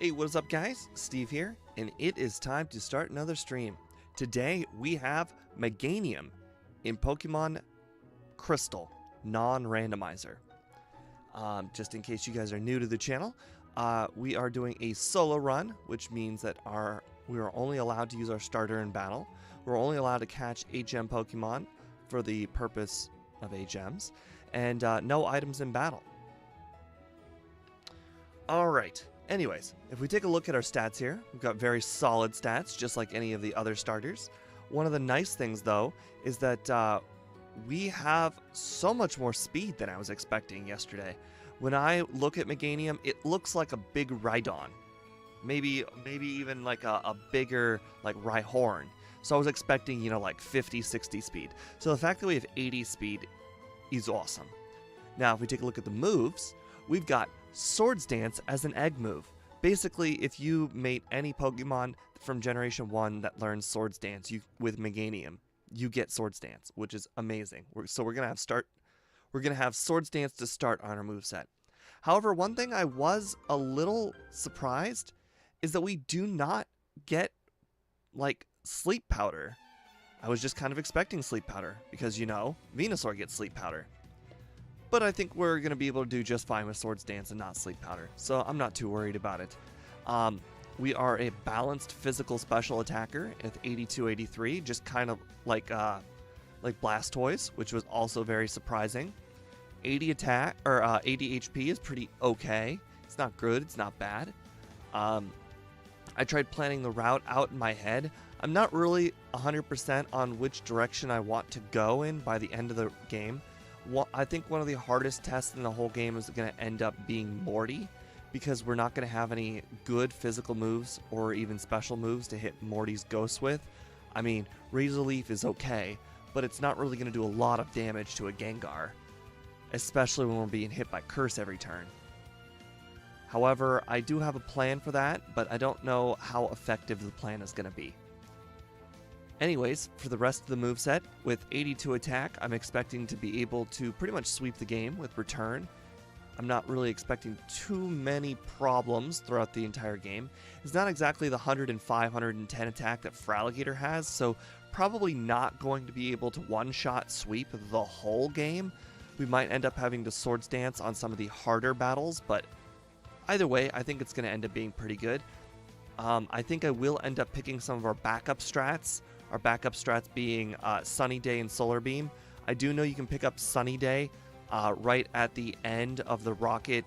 Hey, what is up guys? Steve here, and it is time to start another stream. Today we have Meganium in Pokemon Crystal, non-randomizer. Just in case you guys are new to the channel, we are doing a solo run, which means that we are only allowed to use our starter in battle. We're only allowed to catch HM Pokemon for the purpose of HMs, and no items in battle. Alright, anyways, if we take a look at our stats here, we've got very solid stats, just like any of the other starters. One of the nice things, though, is that we have so much more speed than I was expecting yesterday. When I look at Meganium, it looks like a big Rhydon. Maybe even like a bigger, like, Rhyhorn. So I was expecting, you know, like 50, 60 speed. So the fact that we have 80 speed is awesome. Now, if we take a look at the moves, we've got Swords Dance as an egg move. Basically, if you mate any Pokemon from Generation 1 that learns Swords Dance with Meganium, you get Swords Dance, which is amazing. So we're gonna have Swords Dance to start on our moveset. However, one thing I was a little surprised is that we do not get, like, Sleep Powder. I was just kind of expecting Sleep Powder because, you know, Venusaur gets Sleep Powder. But I think we're going to be able to do just fine with Swords Dance and not Sleep Powder, so I'm not too worried about it. We are a balanced physical special attacker with 82-83, just kind of like Blastoise, which was also very surprising. 80 attack or 80 HP is pretty okay. It's not good, it's not bad. I tried planning the route out in my head. I'm not really 100% on which direction I want to go in by the end of the game. I think one of the hardest tests in the whole game is going to end up being Morty, because we're not going to have any good physical moves or even special moves to hit Morty's ghost with. I mean, Razor Leaf is okay, but it's not really going to do a lot of damage to a Gengar, especially when we're being hit by Curse every turn. However, I do have a plan for that, but I don't know how effective the plan is going to be. Anyways, for the rest of the moveset, with 82 attack, I'm expecting to be able to pretty much sweep the game with Return. I'm not really expecting too many problems throughout the entire game. It's not exactly the 105, 110 attack that Fraligator has, so probably not going to be able to one-shot sweep the whole game. We might end up having to Swords Dance on some of the harder battles, but either way, I think it's going to end up being pretty good. I think I will end up picking some of our backup strats. Our backup strats being Sunny Day and Solar Beam. I do know you can pick up Sunny Day right at the end of the Rocket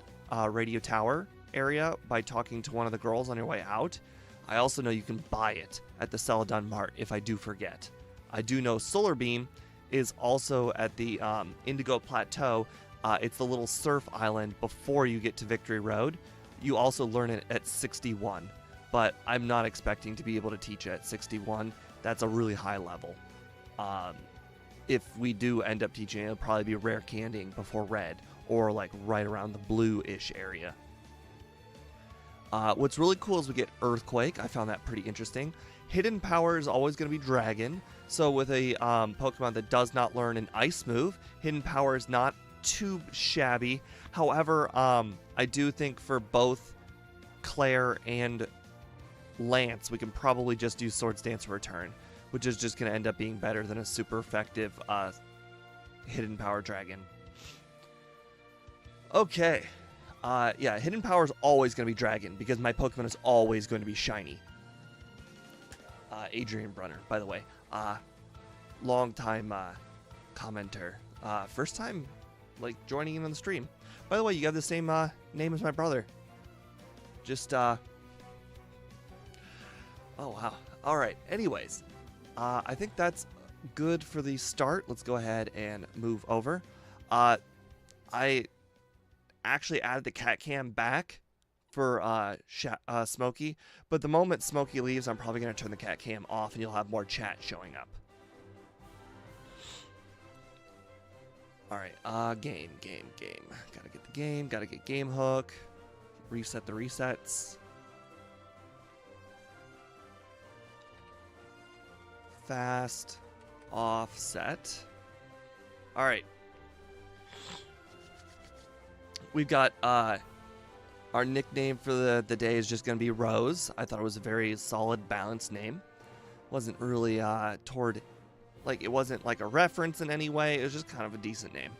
Radio Tower area by talking to one of the girls on your way out. I also know you can buy it at the Celadon Mart if I do forget. I do know Solar Beam is also at the Indigo Plateau. It's the little surf island before you get to Victory Road. You also learn it at 61, but I'm not expecting to be able to teach it at 61. That's a really high level. If we do end up teaching it, it'll probably be Rare Candying before Red, or like right around the blue-ish area. What's really cool is we get Earthquake. I found that pretty interesting. Hidden Power is always going to be Dragon, so with a Pokemon that does not learn an Ice move, Hidden Power is not too shabby. However, I do think for both Claire and Lance, we can probably just do Swords Dance Return, which is just going to end up being better than a super effective Hidden Power Dragon. Okay. Yeah, Hidden Power is always going to be Dragon, because my Pokemon is always going to be shiny. Adrian Brunner, by the way. Long time commenter. First time, like, joining in on the stream. By the way, you have the same name as my brother. Just, oh, wow. All right. Anyways, I think that's good for the start. Let's go ahead and move over. I actually added the cat cam back for Smokey, but the moment Smokey leaves, I'm probably going to turn the cat cam off, and you'll have more chat showing up. All right. Game. Gotta get the game. Gotta get Game Hook. Reset the resets. Fast offset. All right. We've got Our nickname for the day is just going to be Rose. I thought it was a very solid, balanced name. Wasn't really it wasn't like a reference in any way. It was just kind of a decent name.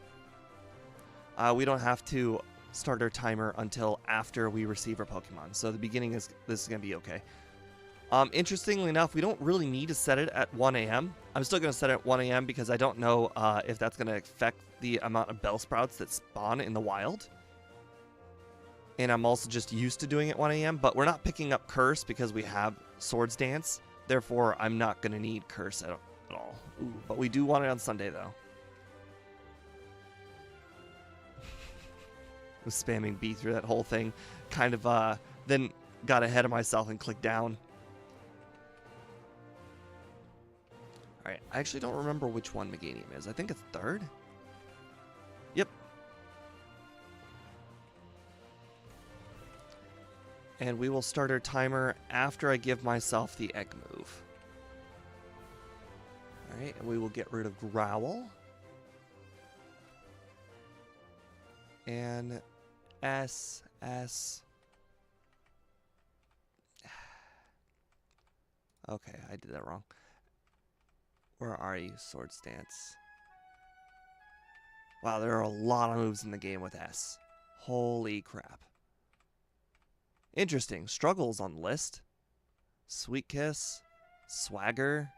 We don't have to start our timer until after we receive our Pokemon. So the beginning this is going to be okay. Interestingly enough, we don't really need to set it at 1 a.m. I'm still going to set it at 1 a.m. because I don't know if that's going to affect the amount of Bellsprouts that spawn in the wild. And I'm also just used to doing it 1 a.m. But we're not picking up Curse because we have Swords Dance. Therefore, I'm not going to need Curse at all. Ooh, but we do want it on Sunday, though. Was spamming B through that whole thing. Kind of, then got ahead of myself and clicked down. Alright, I actually don't remember which one Meganium is. I think it's third? Yep. And we will start our timer after I give myself the egg move. Alright, and we will get rid of Growl. And S. Okay, I did that wrong. Where are you, Swords Dance? Wow, there are a lot of moves in the game with S. Holy crap. Interesting. Struggles on the list. Sweet Kiss. Swagger.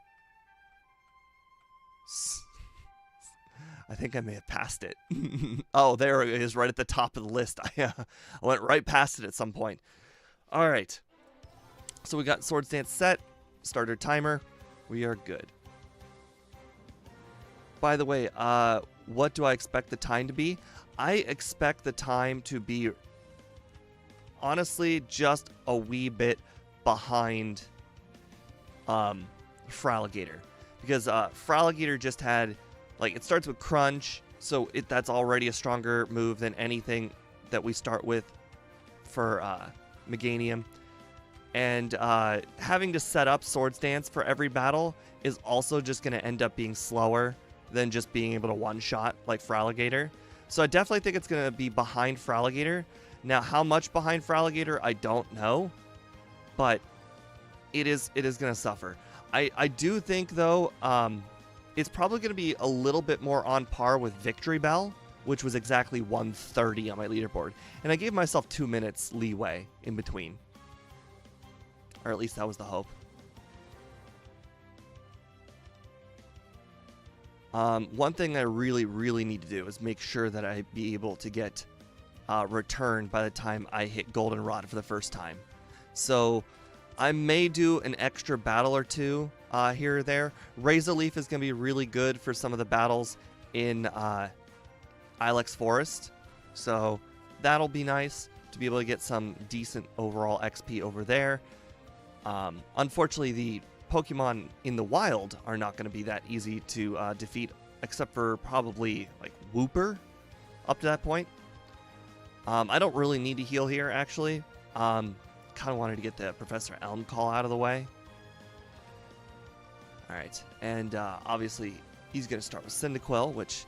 I think I may have passed it. Oh, there it is right at the top of the list. I went right past it at some point. All right. So we got Swords Dance set. Starter timer. We are good. By the way, what do I expect the time to be? I expect the time to be, honestly, just a wee bit behind Fraligator. Because Fraligator just had, like, it starts with Crunch, so that's already a stronger move than anything that we start with for Meganium. And having to set up Swords Dance for every battle is also just going to end up being slower than just being able to one-shot like Fraligator. So I definitely think it's going to be behind Fraligator. Now, how much behind Fraligator, I don't know. But it is going to suffer. I do think, though, it's probably going to be a little bit more on par with Victory Bell, which was exactly 130 on my leaderboard. And I gave myself 2 minutes leeway in between. Or at least that was the hope. One thing I really need to do is make sure that I be able to get return by the time I hit Goldenrod for the first time. So I may do an extra battle or two here or there. Razor Leaf is going to be really good for some of the battles in Ilex Forest. So that'll be nice to be able to get some decent overall XP over there. Unfortunately, the Pokemon in the wild are not going to be that easy to defeat, except for probably like Wooper up to that point. I don't really need to heal here, actually. Kind of wanted to get the Professor Elm call out of the way. Alright, and obviously he's going to start with Cyndaquil, which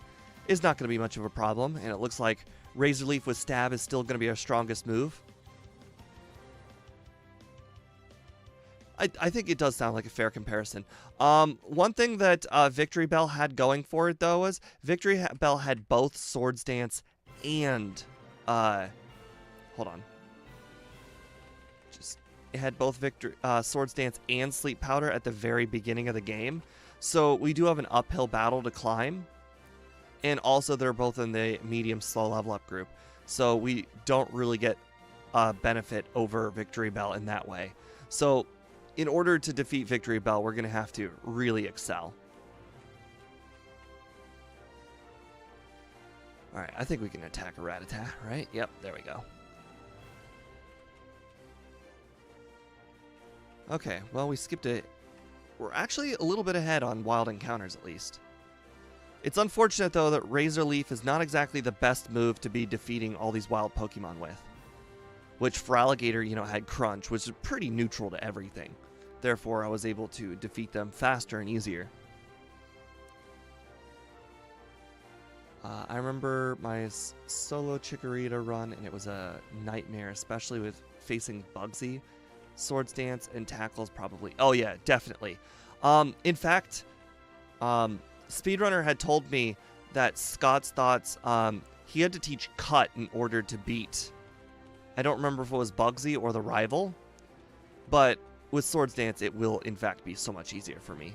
is not going to be much of a problem, and it looks like Razor Leaf with Stab is still going to be our strongest move. I think it does sound like a fair comparison. One thing that Victory Bell had going for it, though, was Victory Bell had both Swords Dance and... hold on. It had both Swords Dance and Sleep Powder at the very beginning of the game. So we do have an uphill battle to climb. And also they're both in the medium slow level up group. So we don't really get benefit over Victory Bell in that way. So in order to defeat Victory Bell, we're going to have to really excel. Alright, I think we can attack a Rattata, right? Yep, there we go. Okay, well, we skipped it. We're actually a little bit ahead on wild encounters, at least. It's unfortunate, though, that Razor Leaf is not exactly the best move to be defeating all these wild Pokemon with. Which Fraligator, had Crunch, which is pretty neutral to everything. Therefore, I was able to defeat them faster and easier. I remember my solo Chikorita run, and it was a nightmare, especially with facing Bugsy. Swords Dance and Tackles probably. Oh yeah, definitely. In fact, Speedrunner had told me that Scott's Thoughts, he had to teach Cut in order to beat. I don't remember if it was Bugsy or the rival, but with Swords Dance, it will in fact be so much easier for me.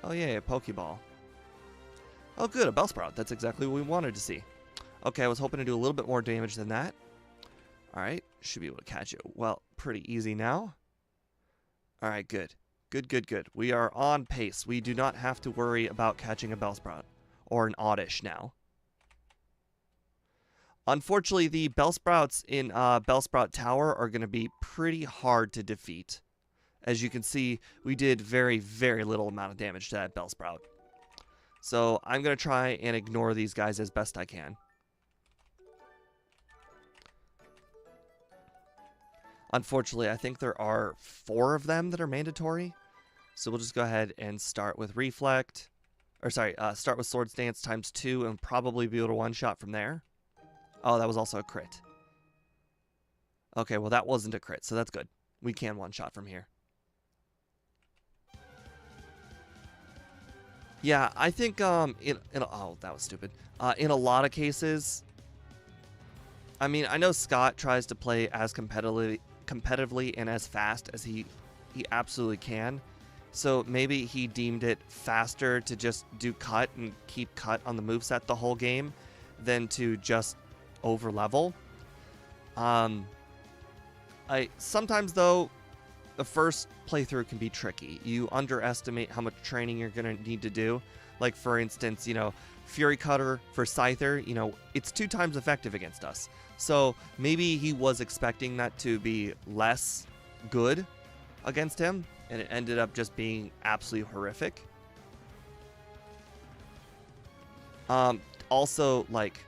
Oh yeah, a Pokeball. Oh good, a Bellsprout. That's exactly what we wanted to see. Okay, I was hoping to do a little bit more damage than that. Alright, should be able to catch it. Well, pretty easy now. Alright, good. Good. We are on pace. We do not have to worry about catching a Bellsprout. Or an Oddish now. Unfortunately, the Bellsprouts in Bellsprout Tower are going to be pretty hard to defeat. As you can see, we did very, very little amount of damage to that Bellsprout. So I'm going to try and ignore these guys as best I can. Unfortunately, I think there are 4 of them that are mandatory. So we'll just go ahead and start with Reflect. Or sorry, start with Swords Dance times 2 and probably be able to one-shot from there. Oh, that was also a crit. Okay, well that wasn't a crit, so that's good. We can one-shot from here. Yeah, I think oh, that was stupid. In a lot of cases, I mean, I know Scott tries to play as competitively and as fast as he absolutely can. So maybe he deemed it faster to just do Cut and keep Cut on the moveset the whole game than to just over level. Sometimes though, the first playthrough can be tricky. You underestimate how much training you're going to need to do. Like for instance, Fury Cutter for Scyther, it's 2 times effective against us. So maybe he was expecting that to be less good against him, and it ended up just being absolutely horrific. Also, like,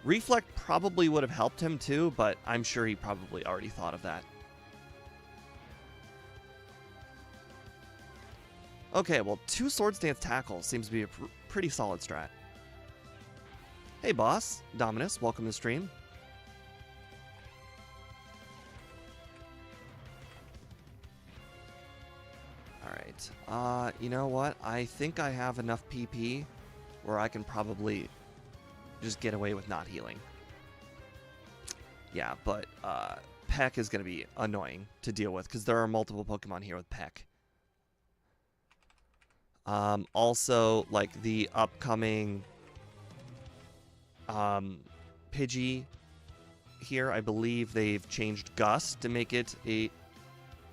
Reflect probably would have helped him too, but I'm sure he probably already thought of that. Okay, well, 2 Swords Dance Tackles seems to be a pretty solid strat. Hey boss, Dominus, welcome to the stream. Alright, you know what? I think I have enough PP where I can probably just get away with not healing. Yeah, but Peck is going to be annoying to deal with because there are multiple Pokemon here with Peck. Also, like the upcoming Pidgey here, I believe they've changed Gust to make it a...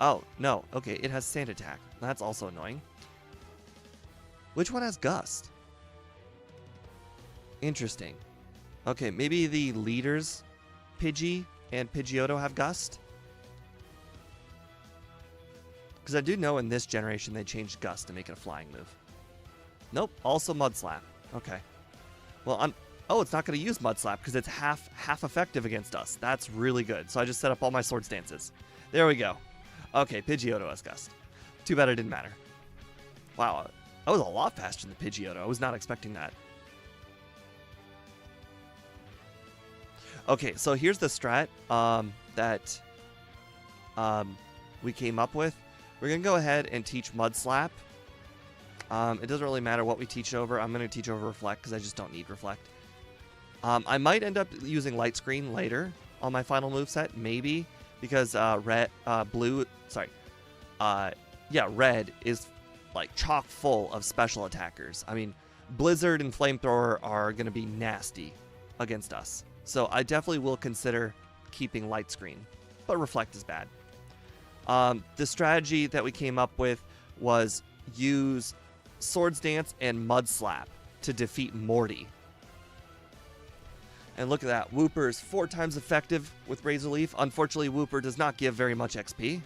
Oh, no. Okay, it has Sand Attack. That's also annoying. Which one has Gust? Interesting. Okay, maybe the leaders, Pidgey and Pidgeotto, have Gust? Because I do know in this generation they changed Gust to make it a flying move. Nope, also Mud Slap. Okay. Well, oh, it's not going to use Mud Slap because it's half effective against us. That's really good. So I just set up all my Swords Dances. There we go. Okay, Pidgeotto has Gust. Too bad it didn't matter. Wow, that was a lot faster than Pidgeotto. I was not expecting that. Okay, so here's the strat that we came up with. We're going to go ahead and teach Mud Slap. It doesn't really matter what we teach over. I'm going to teach over Reflect because I just don't need Reflect. I might end up using Light Screen later on my final moveset, maybe, because Red is like chock full of special attackers. I mean, Blizzard and Flamethrower are going to be nasty against us. So I definitely will consider keeping Light Screen, but Reflect is bad. The strategy that we came up with was use Swords Dance and Mud Slap to defeat Morty. And look at that, Wooper is 4 times effective with Razor Leaf. Unfortunately, Wooper does not give very much XP.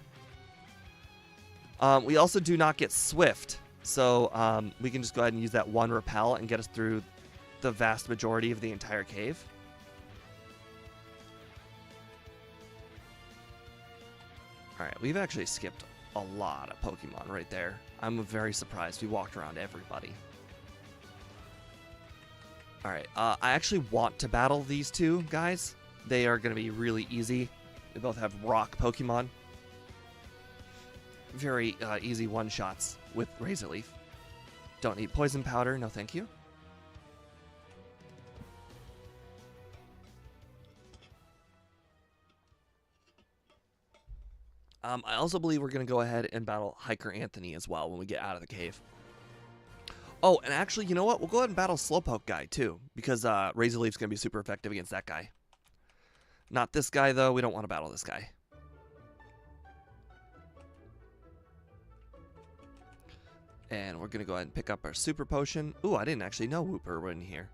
We also do not get Swift, so we can just go ahead and use that 1 Repel and get us through the vast majority of the entire cave. Alright, we've actually skipped a lot of Pokemon right there. I'm very surprised we walked around everybody. Alright, I actually want to battle these two guys. They are going to be really easy. They both have rock Pokemon. Very easy one-shots with Razor Leaf. Don't need Poison Powder, no thank you. I also believe we're going to go ahead and battle Hiker Anthony as well when we get out of the cave. Oh, and actually, you know what? We'll go ahead and battle Slowpoke guy, too, because Razor Leaf's going to be super effective against that guy. Not this guy, though. We don't want to battle this guy. And we're going to go ahead and pick up our Super Potion. Ooh, I didn't actually know Wooper was in here.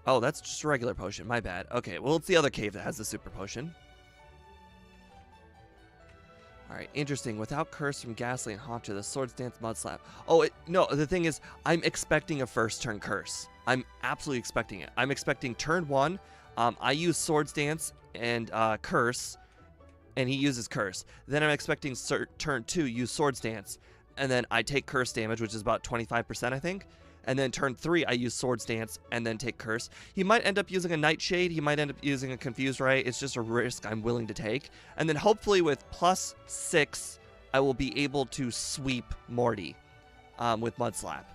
Oh, that's just a regular potion. My bad. Okay, well, it's the other cave that has the Super Potion. Alright, interesting. Without Curse from Ghastly and Haunter, the Swords Dance Mud Slap. Oh, no, the thing is, I'm expecting a first turn Curse. I'm absolutely expecting it. I'm expecting turn 1, I use Swords Dance and Curse, and he uses Curse. Then I'm expecting turn 2, use Swords Dance, and then I take Curse damage, which is about 25%, I think. And then turn 3, I use Swords Dance and then take Curse. He might end up using a Nightshade. He might end up using a Confused Ray. It's just a risk I'm willing to take. And then hopefully with +6, I will be able to sweep Morty with Mud Slap.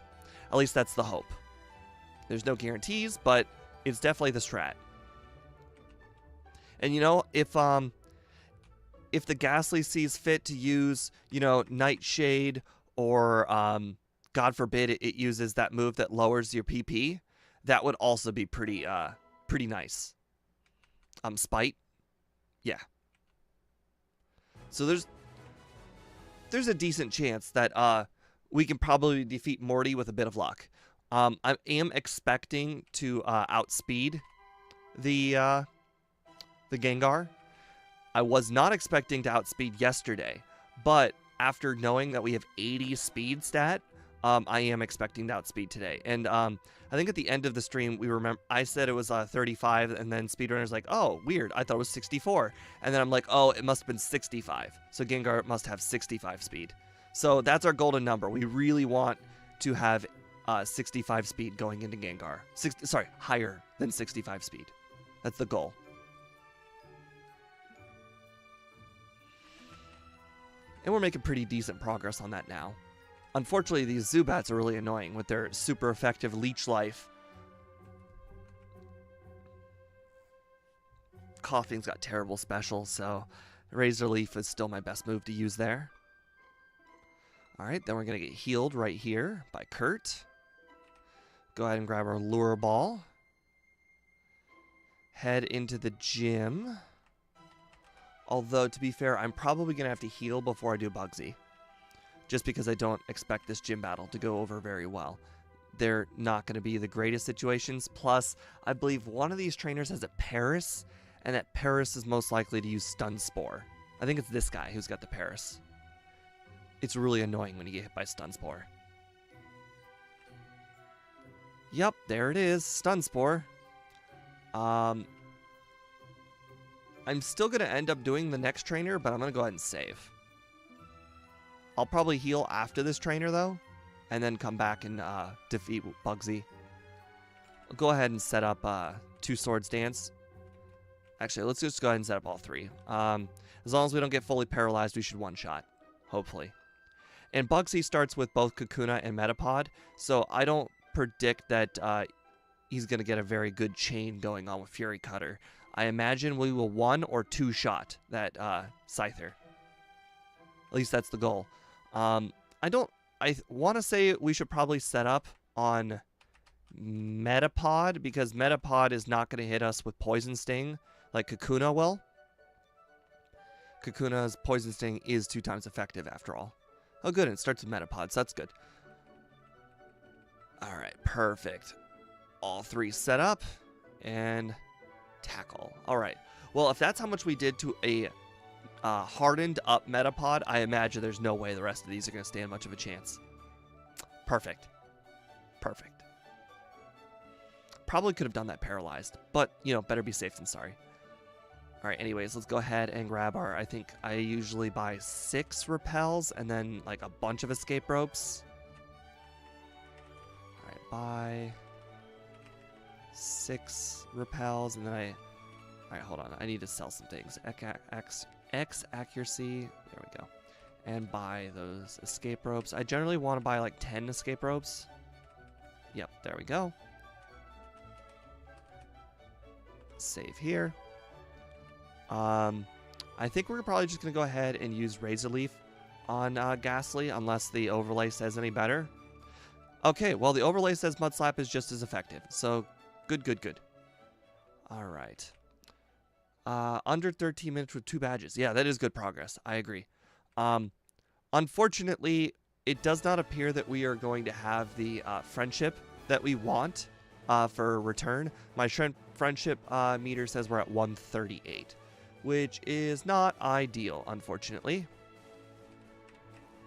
At least that's the hope. There's no guarantees, but it's definitely the strat. And you know, if the Ghastly sees fit to use, you know, Nightshade or God forbid it uses that move that lowers your PP, that would also be pretty nice. Spite. Yeah. So there's a decent chance that we can probably defeat Morty with a bit of luck. I am expecting to outspeed the Gengar. I was not expecting to outspeed yesterday, but after knowing that we have 80 speed stat, I am expecting to outspeed today. And I think at the end of the stream, I said it was 35, and then Speedrunner's like, oh, weird, I thought it was 64. And then I'm like, oh, it must have been 65. So Gengar must have 65 speed. So that's our golden number. We really want to have 65 speed going into Gengar. Higher than 65 speed. That's the goal. And we're making pretty decent progress on that now. Unfortunately, these Zubats are really annoying with their super effective leech life. Coughing's got terrible specials, so Razor Leaf is still my best move to use there. Alright, then we're going to get healed right here by Kurt. Go ahead and grab our Lure Ball. Head into the gym. Although, to be fair, I'm probably going to have to heal before I do Bugsy. Just because I don't expect this gym battle to go over very well. They're not going to be the greatest situations. Plus, I believe one of these trainers has a Paris, and that Paris is most likely to use Stun Spore. I think it's this guy who's got the Paris. It's really annoying when you get hit by Stun Spore. Yep, there it is, Stun Spore. I'm still going to end up doing the next trainer, but I'm going to go ahead and save. I'll probably heal after this trainer, though, and then come back and defeat Bugsy. I'll go ahead and set up 2 Swords Dance. Actually, let's just go ahead and set up all 3. As long as we don't get fully paralyzed, we should one-shot, hopefully. And Bugsy starts with both Kakuna and Metapod, so I don't predict that he's going to get a very good chain going on with Fury Cutter. I imagine we will 1 or 2 shot that Scyther. At least that's the goal. I want to say we should probably set up on Metapod, because Metapod is not going to hit us with Poison Sting like Kakuna will. Kakuna's Poison Sting is 2 times effective after all. Oh good, it starts with Metapod, so that's good. Alright, perfect. All 3 set up, and tackle. Alright, well if that's how much we did to a hardened up Metapod, I imagine there's no way the rest of these are going to stand much of a chance. Perfect. Perfect. Probably could have done that paralyzed, but, you know, better be safe than sorry. Alright, anyways, let's go ahead and grab our, I think I usually buy 6 repels and then, like, a bunch of escape ropes. Alright, buy. 6 repels, and then I... Alright, hold on. I need to sell some things. X accuracy. There we go. And buy those escape ropes. I generally want to buy like 10 escape ropes. Yep, there we go. Save here. I think we're probably just going to go ahead and use Razor Leaf on Ghastly, unless the overlay says any better. Okay, well, the overlay says Mud Slap is just as effective. So, good. Alright. Under 13 minutes with 2 badges. Yeah, that is good progress. I agree. Unfortunately, it does not appear that we are going to have the friendship that we want for return. My friendship meter says we're at 138, which is not ideal, unfortunately.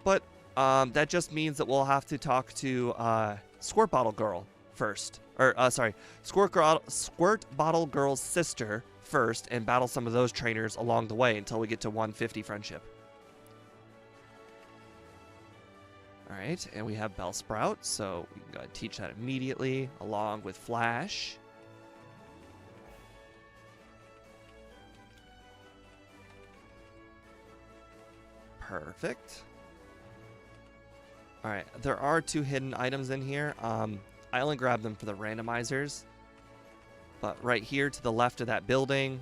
But that just means that we'll have to talk to Squirt Bottle Girl first. Or, sorry, Squirt Bottle Girl's sister first and battle some of those trainers along the way until we get to 150 friendship. Alright, and we have Bellsprout, so we can go ahead and teach that immediately, along with Flash. Perfect. Alright, there are 2 hidden items in here. I only grabbed them for the randomizers. But right here to the left of that building.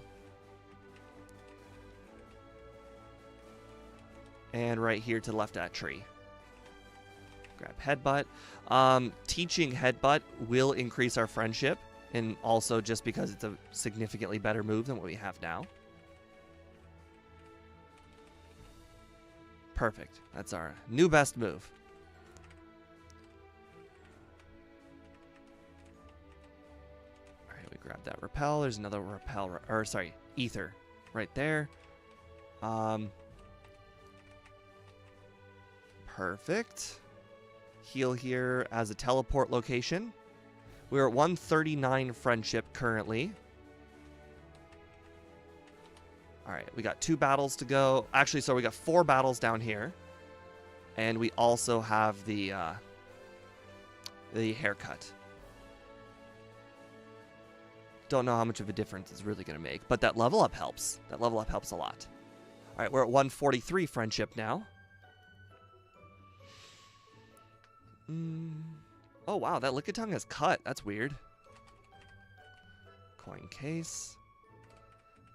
And right here to the left of that tree. Grab Headbutt. Teaching Headbutt will increase our friendship. And also just because it's a significantly better move than what we have now. Perfect. That's our new best move. Alright, we grab that repel. There's another repel, or sorry, ether right there. Perfect. Heal here as a teleport location. We're at 139 friendship currently. Alright, we got 2 battles to go. Actually, so we got 4 battles down here. And we also have the haircut. Don't know how much of a difference it's really going to make, but that level up helps. That level up helps a lot. Alright, we're at 143 friendship now. Oh, wow, that Lickitung has cut. That's weird. Coin case.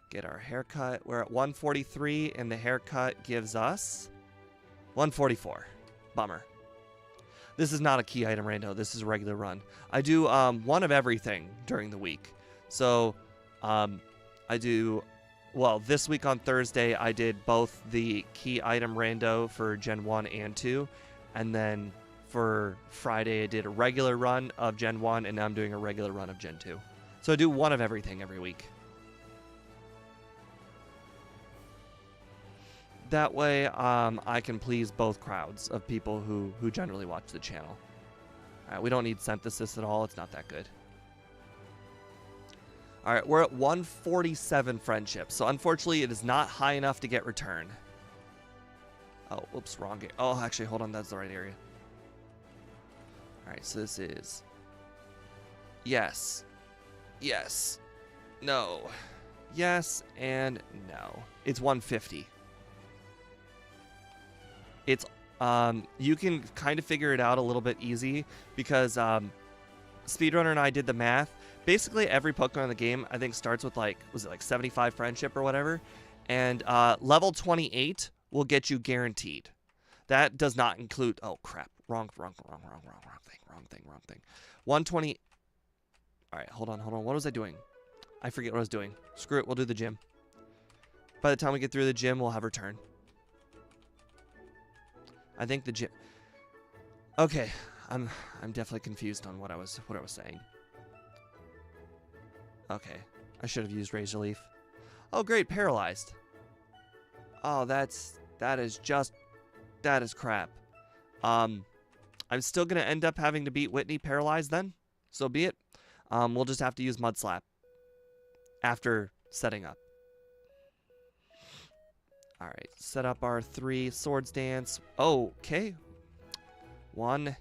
Get our haircut. We're at 143, and the haircut gives us 144. Bummer. This is not a key item rando. This is a regular run. I do one of everything during the week. So I do, well, this week on Thursday, I did both the key item rando for Gen 1 and 2. And then for Friday, I did a regular run of Gen 1, and now I'm doing a regular run of Gen 2. So I do one of everything every week. That way, I can please both crowds of people who generally watch the channel. Alright, we don't need synthesis at all. It's not that good. Alright, we're at 147 friendship. So, unfortunately, it is not high enough to get return. Oh, oops, wrong game. Oh, actually, hold on. That's the right area. Alright, so this is... Yes. Yes. No. Yes and no. It's 150. It's, you can kind of figure it out a little bit easy because Speedrunner and I did the math. Basically, every Pokemon in the game, I think, starts with, like, was it like 75 friendship or whatever? And level 28 will get you guaranteed. That does not include... Oh, crap. Wrong thing. 120... Alright, hold on. What was I doing? I forget what I was doing. Screw it, we'll do the gym. By the time we get through the gym, we'll have return. I think the gym... Okay, I'm definitely confused on what I was saying. Okay, I should have used Razor Leaf. Oh, great, paralyzed. Oh, that is crap. I'm still gonna end up having to beat Whitney paralyzed then. So be it. We'll just have to use Mud Slap after setting up. Alright, set up our 3 Swords Dance. Oh, okay. 1,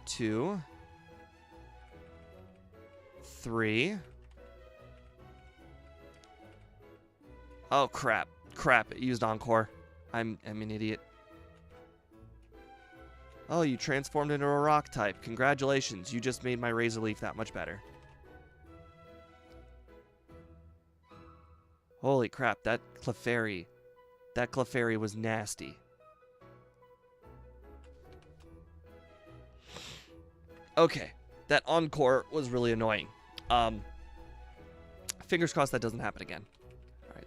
2, 3. Oh, crap. Crap, it used Encore. I'm an idiot. Oh, you transformed into a rock type. Congratulations, you just made my Razor Leaf that much better. Holy crap, that Clefairy was nasty. Okay, that Encore was really annoying. Fingers crossed that doesn't happen again. Alright.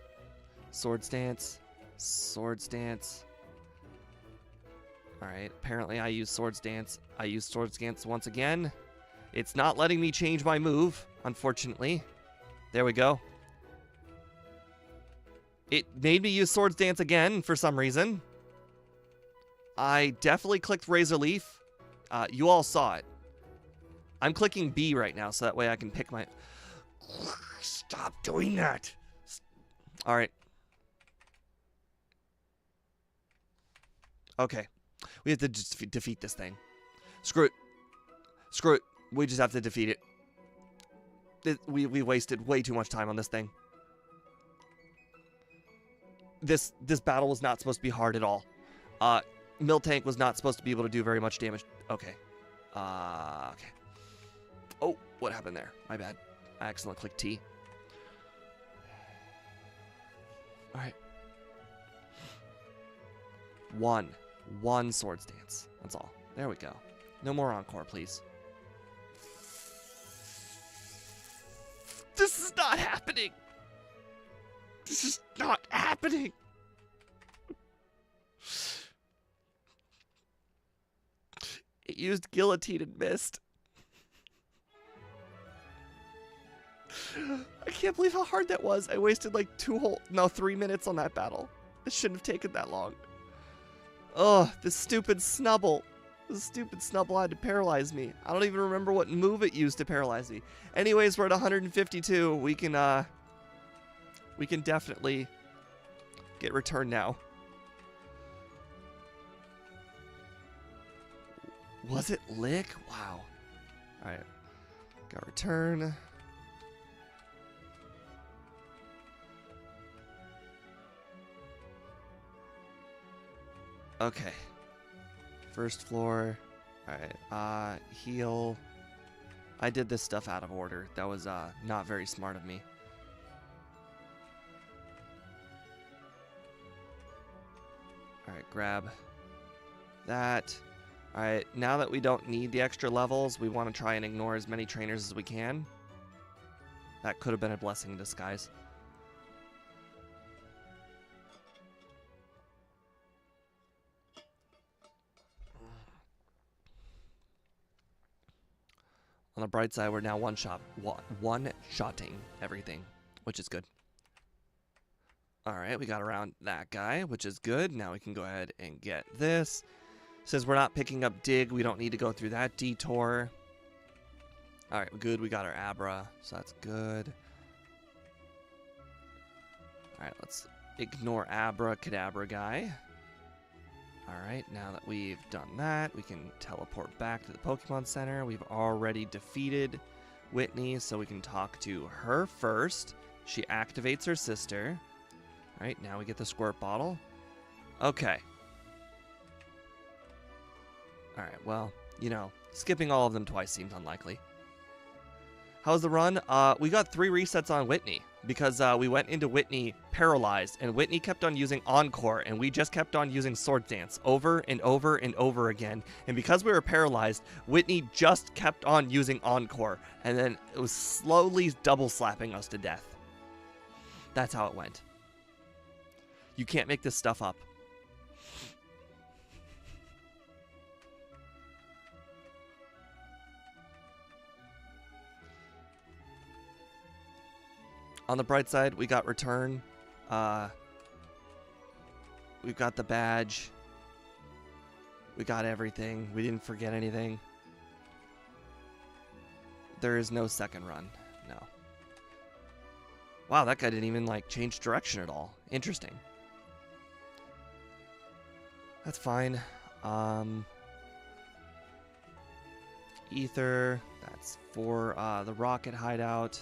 Sword Stance. Sword Stance. Alright, apparently I use Sword Stance. I use Sword Stance once again. It's not letting me change my move, unfortunately. There we go. It made me use Sword Stance again for some reason. I definitely clicked Razor Leaf. You all saw it. I'm clicking B right now, so that way I can pick my... Stop doing that! Alright. Okay. We have to just defeat this thing. Screw it. Screw it. We just have to defeat it. We wasted way too much time on this thing. This battle was not supposed to be hard at all. Miltank was not supposed to be able to do very much damage. Okay. Okay. Oh, what happened there? My bad. I accidentally clicked T. Alright. One Sword Stance. That's all. There we go. No more Encore, please. This is not happening! This is not happening! It used Guillotine and missed. I can't believe how hard that was. I wasted like 3 minutes on that battle. It shouldn't have taken that long. Oh, this stupid Snubble. This stupid Snubble had to paralyze me. I don't even remember what move it used to paralyze me. Anyways, we're at 152. We can definitely get Return now. Was it Lick? Wow. Alright. Got Return. Okay. First floor. Alright. Heal. I did this stuff out of order. That was not very smart of me. Alright, grab that. Alright, now that we don't need the extra levels, we want to try and ignore as many trainers as we can. That could have been a blessing in disguise. On the bright side, we're now one-shotting everything, which is good. Alright, we got around that guy, which is good. Now we can go ahead and get this. Says we're not picking up Dig. We don't need to go through that detour. Alright, good. We got our Abra, so that's good. Alright, let's ignore Abra-Cadabra guy. Alright, now that we've done that, we can teleport back to the Pokemon Center. We've already defeated Whitney, so we can talk to her first. She activates her sister. Alright, now we get the Squirt Bottle. Okay. Alright, well, you know, skipping all of them twice seems unlikely. How's the run? We got 3 resets on Whitney because we went into Whitney paralyzed, and Whitney kept on using Encore, and we just kept on using Sword Dance over and over and over again. And because we were paralyzed, Whitney just kept on using Encore, and then it was slowly double slapping us to death. That's how it went. You can't make this stuff up. On the bright side, we got Return. We've got the badge. We got everything. We didn't forget anything. There is no second run. No. Wow, that guy didn't even, like, change direction at all. Interesting. That's fine. Ether. That's for the rocket hideout.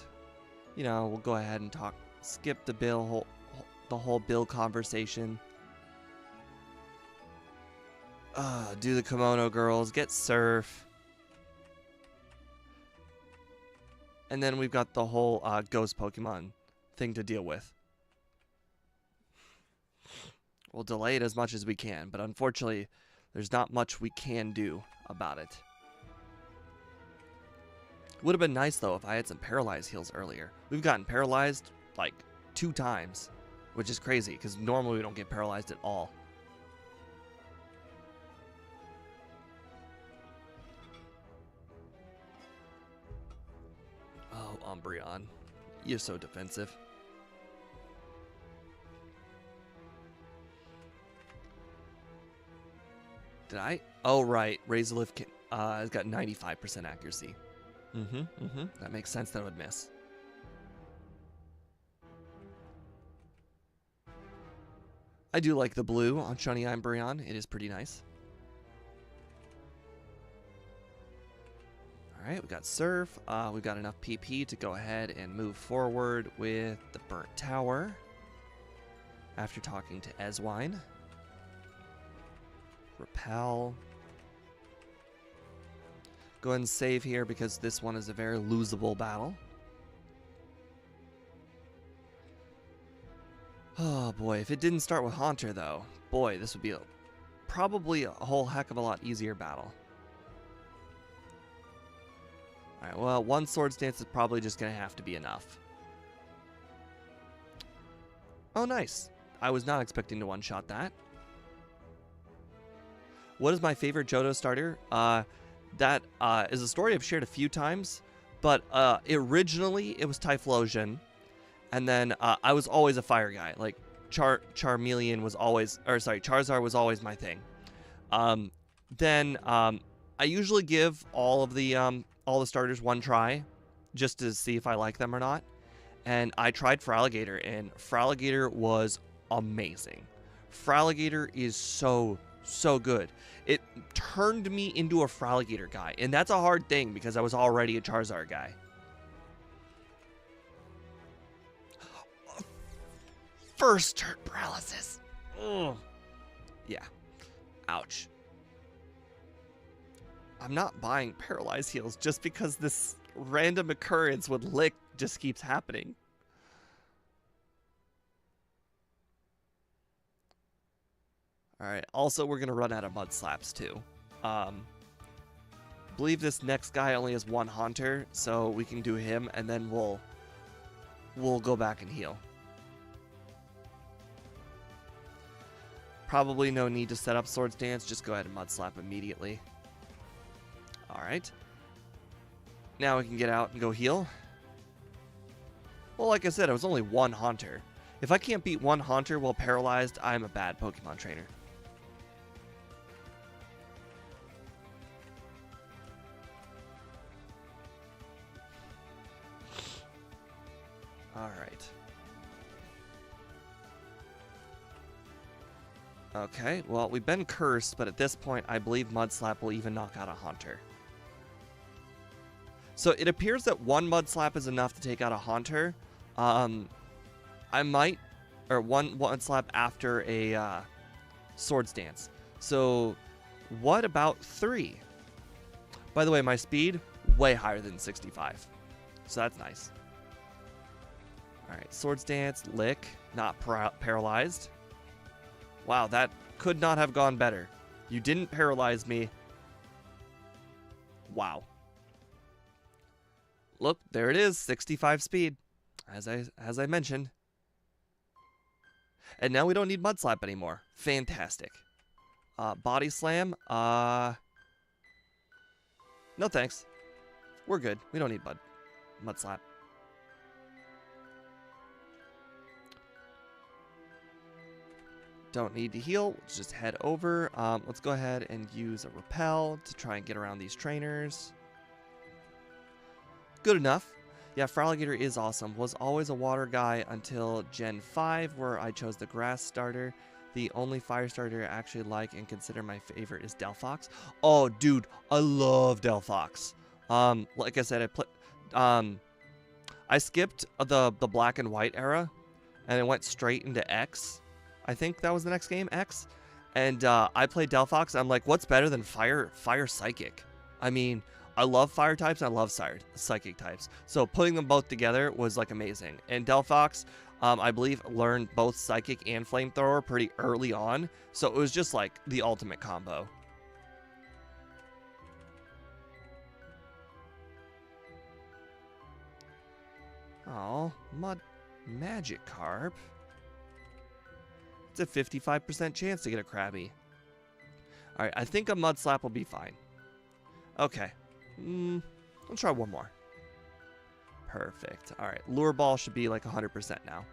You know, we'll go ahead and skip the whole bill conversation. Do the kimono girls, get surf. And then we've got the whole ghost Pokemon thing to deal with. We'll delay it as much as we can, but unfortunately, there's not much we can do about it. Would have been nice, though, if I had some paralyzed heals earlier. We've gotten paralyzed, like, 2 times, which is crazy, because normally we don't get paralyzed at all. Oh, Umbreon. You're so defensive. Did I? Oh, right. Razorlift has got 95% accuracy. That makes sense that it would miss. I do like the blue on Shiny Umbreon. It is pretty nice. Alright, we got Surf. We've got enough PP to go ahead and move forward with the Burnt Tower. After talking to Eswine. Repel. Go ahead and save here because this one is a very losable battle. Oh boy, if it didn't start with Haunter though, boy, this would be probably a whole heck of a lot easier battle. Alright, well, 1 Swords Dance is probably just going to have to be enough. Oh, nice. I was not expecting to one-shot that. What is my favorite Johto starter? That is a story I've shared a few times, but originally it was Typhlosion, and then I was always a fire guy. Like Charmeleon was always, or sorry, Charizard was always my thing. Then I usually give all the starters one try, just to see if I like them or not. And I tried Fraligator, and Fraligator was amazing. Fraligator is so good. It turned me into a Fraligator guy, and that's a hard thing because I was already a Charizard guy. First turn paralysis. Ugh. Yeah. Ouch. I'm not buying paralyzed heals just because this random occurrence with Lick just keeps happening. Alright, also we're going to run out of Mud Slaps too. Believe this next guy only has 1 Haunter, so we can do him and then we'll go back and heal. Probably no need to set up Swords Dance, just go ahead and Mud Slap immediately. Alright. Now we can get out and go heal. Well, like I said, it was only 1 Haunter. If I can't beat 1 Haunter while paralyzed, I'm a bad Pokemon trainer. Alright. Okay, well, we've been cursed, but at this point, I believe Mud Slap will even knock out a Haunter. So it appears that 1 Mud Slap is enough to take out a Haunter. I might, or one Mud Slap after a Swords Dance. So what about 3? By the way, my speed, way higher than 65. So that's nice. Alright, Swords Dance, Lick, not paralyzed. Wow, that could not have gone better. You didn't paralyze me. Wow. Look, there it is, 65 speed, as I mentioned. And now we don't need Mud Slap anymore. Fantastic. Body Slam, no thanks. We're good. We don't need Mud Slap. Don't need to heal. Let's just head over. Let's go ahead and use a Repel to try and get around these trainers. Good enough. Yeah, Fraligator is awesome. Was always a water guy until Gen 5, where I chose the grass starter. The only fire starter I actually like and consider my favorite is Delphox. Oh, dude, I love Delphox. Like I said, I skipped the black and white era, and it went straight into X. I think that was the next game, X. And I played Delphox. I'm like, what's better than Fire Psychic? I mean, I love Fire types. And I love Psychic types. So putting them both together was like amazing. And Delphox, I believe, learned both Psychic and Flamethrower pretty early on. So it was just like the ultimate combo. Oh, Magikarp. It's a 55% chance to get a Krabby. Alright, I think a Mud Slap will be fine. Okay. I'll try one more. Perfect. Alright, Lure Ball should be like 100% now.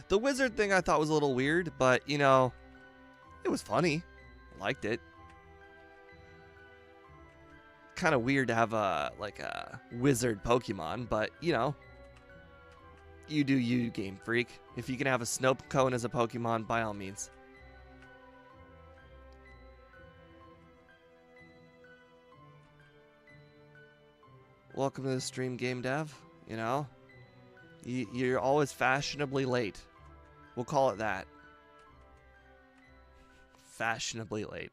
The Wizard thing I thought was a little weird, but, you know, it was funny. I liked it. Kind of weird to have a wizard Pokemon, but you know, you do you, Game Freak. If you can have a snow cone as a Pokemon, by all means. Welcome to the stream, Game Dev. You know, you're always fashionably late. We'll call it that. Fashionably late.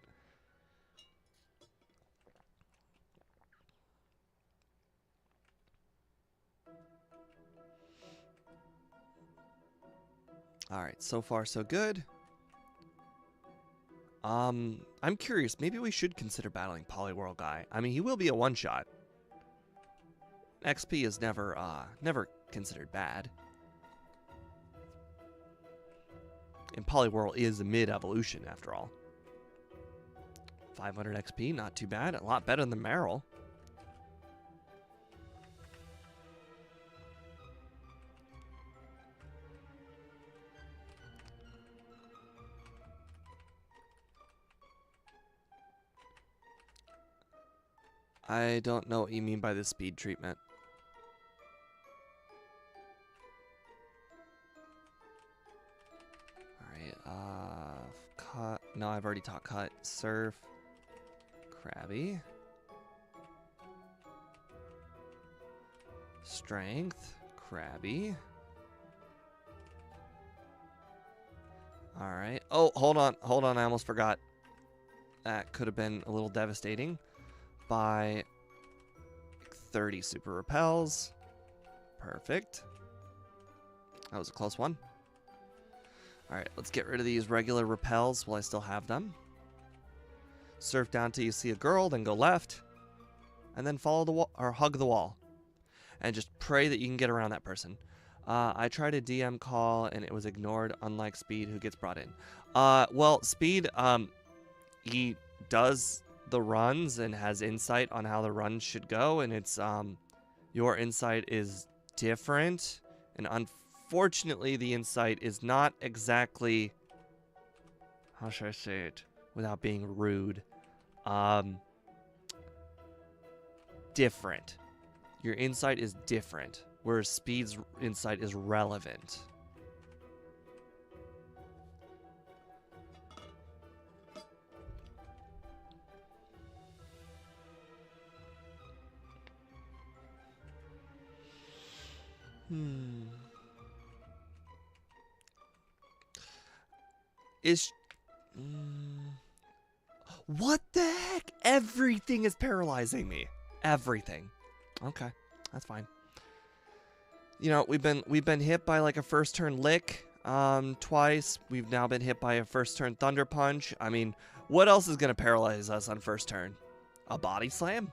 Alright, so far so good. I'm curious, maybe we should consider battling Poliwhirl Guy. I mean, he will be a one-shot. XP is never considered bad. And Poliwhirl is a mid-evolution, after all. 500 XP, not too bad. A lot better than Marill. I don't know what you mean by the speed treatment. Alright, cut. No, I've already taught cut. Surf. Krabby. Strength. Krabby. Alright. Oh, hold on. Hold on. I almost forgot. That could have been a little devastating. By 30 super repels. Perfect. That was a close one. Alright, let's get rid of these regular repels while I still have them. Surf down till you see a girl, then go left. And then follow the wall, or hug the wall. And just pray that you can get around that person. I tried a DM call and it was ignored, unlike Speed, who gets brought in. Well, Speed, he does the runs and has insight on how the runs should go, and it's your insight is different, and unfortunately the insight is not exactly, how should I say it without being rude, different. Your insight is different, whereas Speed's insight is relevant. What the heck? Everything is paralyzing me. Everything. Okay, that's fine. You know, we've been hit by like a first turn lick twice. We've now been hit by a first turn thunder punch. I mean, what else is gonna paralyze us on first turn? A body slam?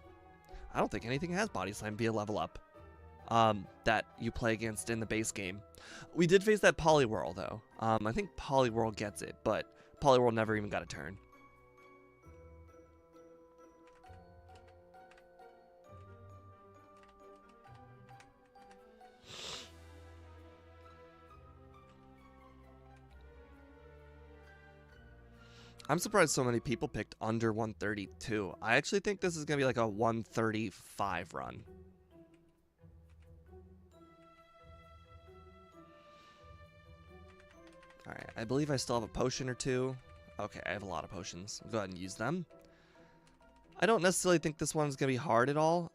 I don't think anything has body slam via level up. That you play against in the base game. We did face that Poliwhirl, though. I think Poliwhirl gets it, but Poliwhirl never even got a turn. I'm surprised so many people picked under 132. I actually think this is going to be like a 135 run. Alright, I believe I still have a potion or two. Okay, I have a lot of potions. I'll go ahead and use them. I don't necessarily think this one's going to be hard at all.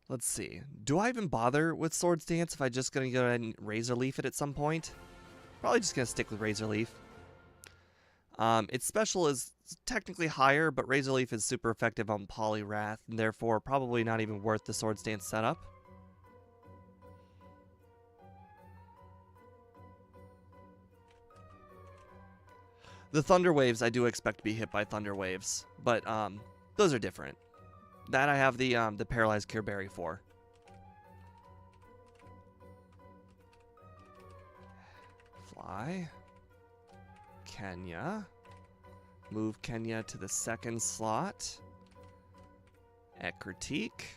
Let's see. Do I even bother with Swords Dance if I'm just going to go ahead and Razor Leaf it at some point? Probably just going to stick with Razor Leaf. Its special is technically higher, but Razor Leaf is super effective on Poliwrath, and therefore probably not even worth the Swords Dance setup. The Thunder Waves I do expect to be hit by Thunder Waves, but those are different. That I have the Paralyzed Cure Berry for. Fly. Kenya. Move Kenya to the second slot. Critique.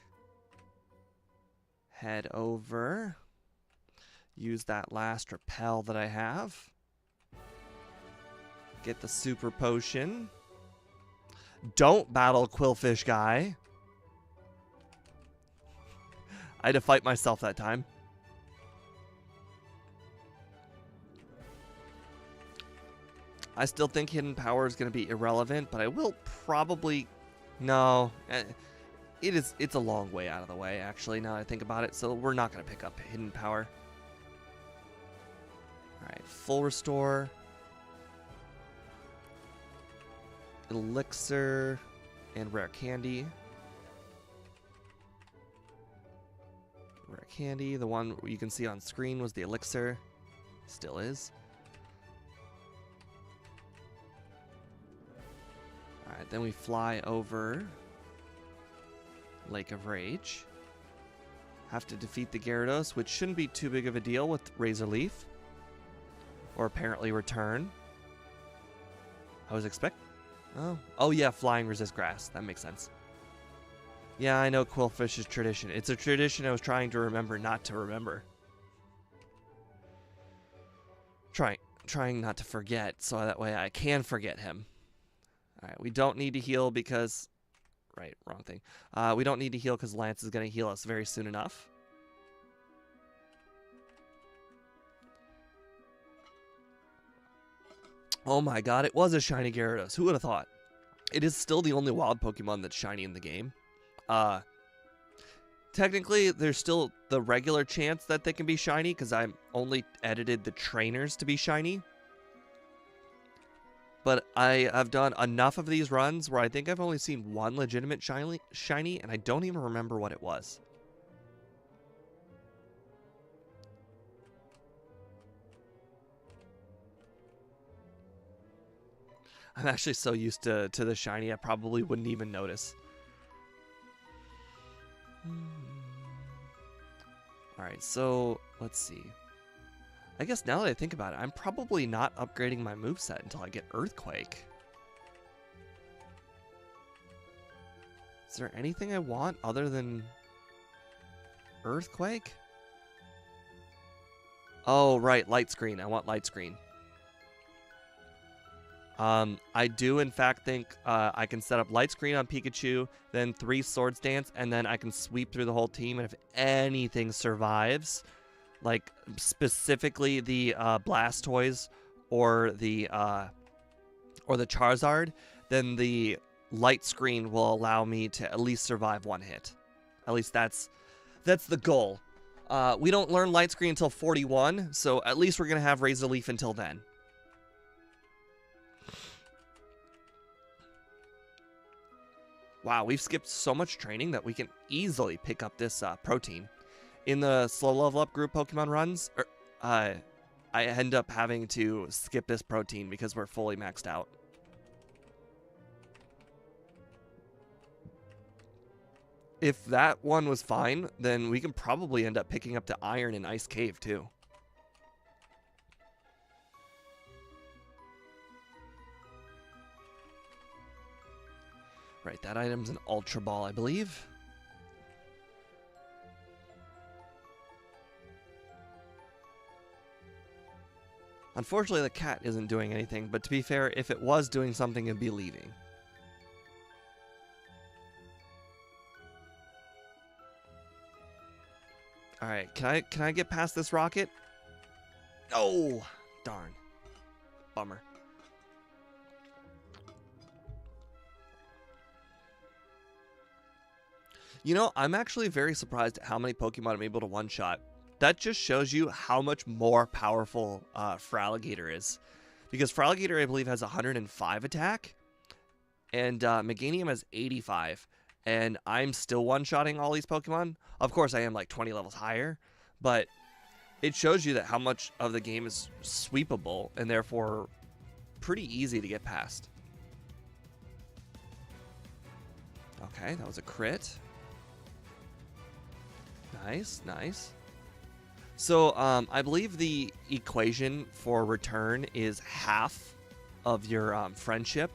Head over. Use that last repel that I have. Get the super potion. Don't battle Quillfish guy. I had to fight myself that time. I still think Hidden Power is going to be irrelevant, but I will probably... No. It's a long way out of the way, actually, now that I think about it, so we're not going to pick up Hidden Power. Alright, full restore. Elixir and Rare Candy. Rare Candy, the one you can see on screen was the Elixir. Still is. Alright, then we fly over Lake of Rage. Have to defeat the Gyarados, which shouldn't be too big of a deal with Razor Leaf. Or apparently Return. I was expecting... Oh yeah, flying resist grass. That makes sense. Yeah, I know Quillfish is tradition. It's a tradition I was trying to remember not to remember. Trying not to forget, so that way I can forget him. Alright, we don't need to heal because... Right, wrong thing. We don't need to heal because Lance is going to heal us very soon enough. Oh my god, it was a shiny Gyarados. Who would have thought? It is still the only wild Pokemon that's shiny in the game. Technically, there's still the regular chance that they can be shiny because I only edited the trainers to be shiny. But I have done enough of these runs where I think I've only seen one legitimate shiny, and I don't even remember what it was. I'm actually so used to the shiny, I probably wouldn't even notice. Alright, so let's see. I guess now that I think about it, I'm probably not upgrading my moveset until I get Earthquake. Is there anything I want other than Earthquake? Oh, right, Light Screen. I want Light Screen. I do, in fact, think I can set up Light Screen on Pikachu, then 3 Swords Dance, and then I can sweep through the whole team, and if anything survives, like specifically the Blastoise or the Charizard, then the Light Screen will allow me to at least survive one hit. At least that's the goal. We don't learn Light Screen until 41, so at least we're going to have Razor Leaf until then. Wow, we've skipped so much training that we can easily pick up this protein. In the slow level up group Pokemon runs, I end up having to skip this protein because we're fully maxed out. If that one was fine, then we can probably end up picking up the Iron in Ice Cave too. Right, that item's an Ultra Ball, I believe. Unfortunately, the cat isn't doing anything, but to be fair, if it was doing something, it'd be leaving. Alright, can I get past this rocket? No! Darn. Bummer. You know, I'm actually very surprised at how many Pokemon I'm able to one-shot. That just shows you how much more powerful Feraligatr is. Because Feraligatr, I believe, has 105 attack, and Meganium has 85. And I'm still one-shotting all these Pokemon. Of course, I am like 20 levels higher, but it shows you that how much of the game is sweepable, and therefore pretty easy to get past. Okay, that was a crit. Nice, nice. So, I believe the equation for return is half of your friendship.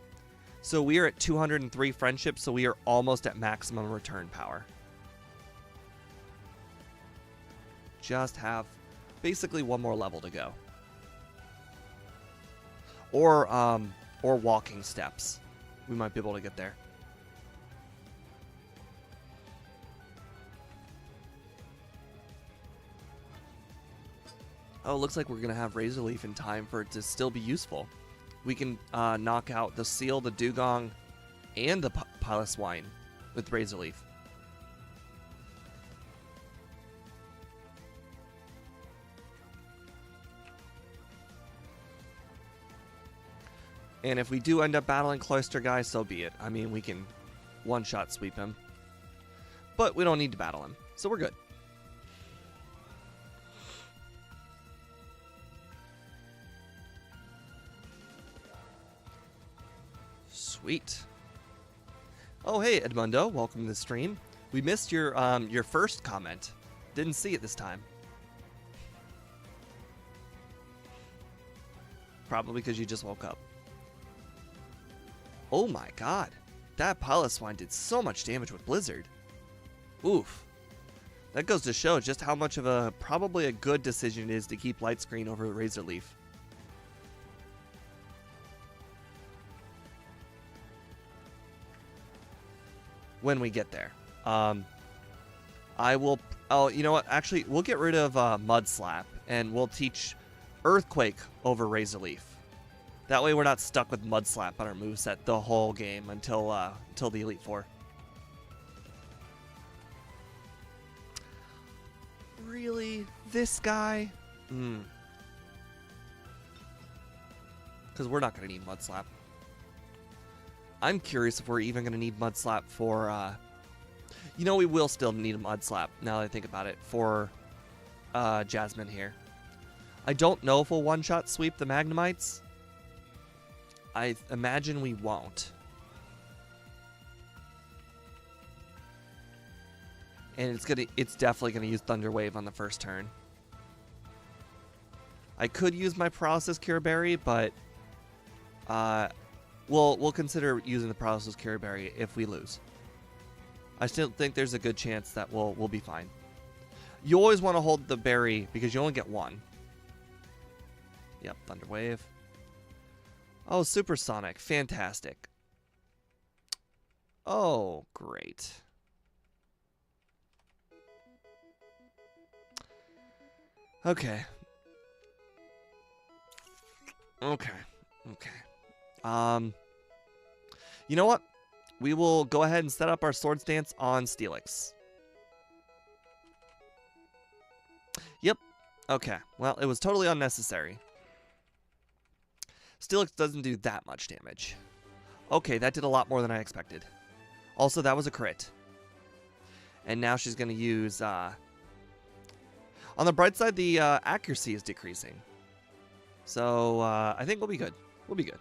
So we are at 203 friendship, so we are almost at maximum return power. Just have basically one more level to go. Or walking steps. We might be able to get there. Oh, it looks like we're going to have Razor Leaf in time for it to still be useful. We can knock out the Seal, the Dugong, and the Piloswine with Razor Leaf. And if we do end up battling Cloyster Guy, so be it. I mean, we can one-shot sweep him. But we don't need to battle him, so we're good. Sweet. Oh, hey, Edmundo. Welcome to the stream. We missed your first comment. Didn't see it this time. Probably because you just woke up. Oh my god. That Piloswine did so much damage with Blizzard. Oof. That goes to show just how much of a probably a good decision it is to keep Light Screen over Razor Leaf. When we get there. I will... Oh, you know what? Actually, we'll get rid of Mud Slap, and we'll teach Earthquake over Razor Leaf. That way we're not stuck with Mud Slap on our moveset the whole game until the Elite Four. Really? This guy? Because we're not going to need Mud Slap. I'm curious if we're even going to need Mud Slap for... you know, we will still need a Mud Slap, now that I think about it, for Jasmine here. I don't know if we'll one-shot sweep the Magnemites. I imagine we won't. And it's definitely going to use Thunder Wave on the first turn. I could use my Paralysis Cure Berry, but... We'll consider using the Paralysis Cure Berry if we lose. I still think there's a good chance that we'll be fine. You always want to hold the berry because you only get one. Yep, Thunder Wave. Oh, Supersonic. Fantastic. Oh, great. Okay. Okay. You know what? We will go ahead and set up our Swords Dance on Steelix. Yep. Okay. Well, it was totally unnecessary. Steelix doesn't do that much damage. Okay, that did a lot more than I expected. Also, that was a crit. And now she's going to use... on the bright side, the accuracy is decreasing. So, I think we'll be good. We'll be good.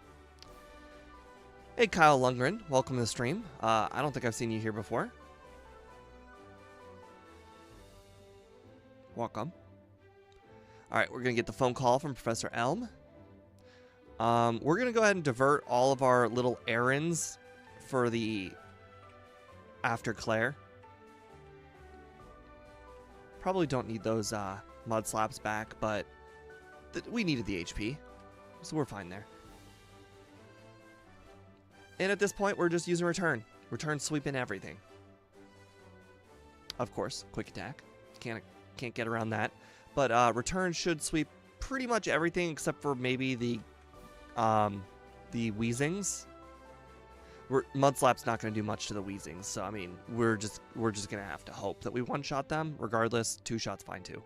Hey, Kyle Lundgren. Welcome to the stream. I don't think I've seen you here before. Welcome. Alright, we're going to get the phone call from Professor Elm. We're going to go ahead and divert all of our little errands for the... after Claire. Probably don't need those Mud Slaps back, but we needed the HP. So we're fine there. And at this point, we're just using Return. Return sweeping everything. Of course, Quick Attack. Can't get around that. But Return should sweep pretty much everything except for maybe the Weezings. Mudslap's not going to do much to the Weezings, so I mean, we're just going to have to hope that we one-shot them. Regardless, 2 shots fine too.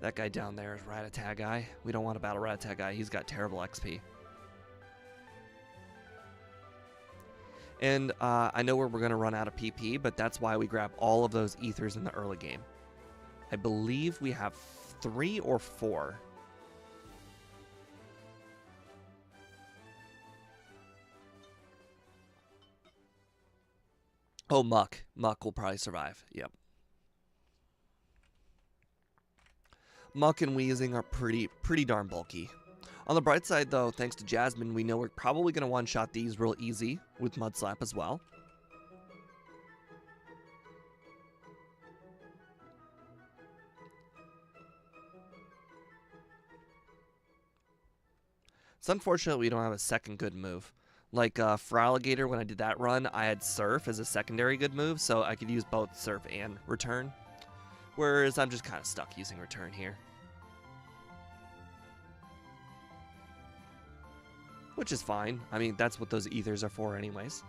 That guy down there is Rattata guy. We don't want to battle Rattata guy. He's got terrible XP. And I know we're going to run out of PP, but that's why we grab all of those ethers in the early game. I believe we have 3 or 4. Oh, Muck. Muck will probably survive. Yep. Muck and Weezing are pretty darn bulky. On the bright side, though, thanks to Jasmine, we know we're probably going to one-shot these real easy with Mudslap as well. It's unfortunate we don't have a second good move. Like for Alligator, when I did that run, I had Surf as a secondary good move, so I could use both Surf and Return. Whereas I'm just kind of stuck using Return here. Which is fine. I mean, that's what those ethers are for anyways.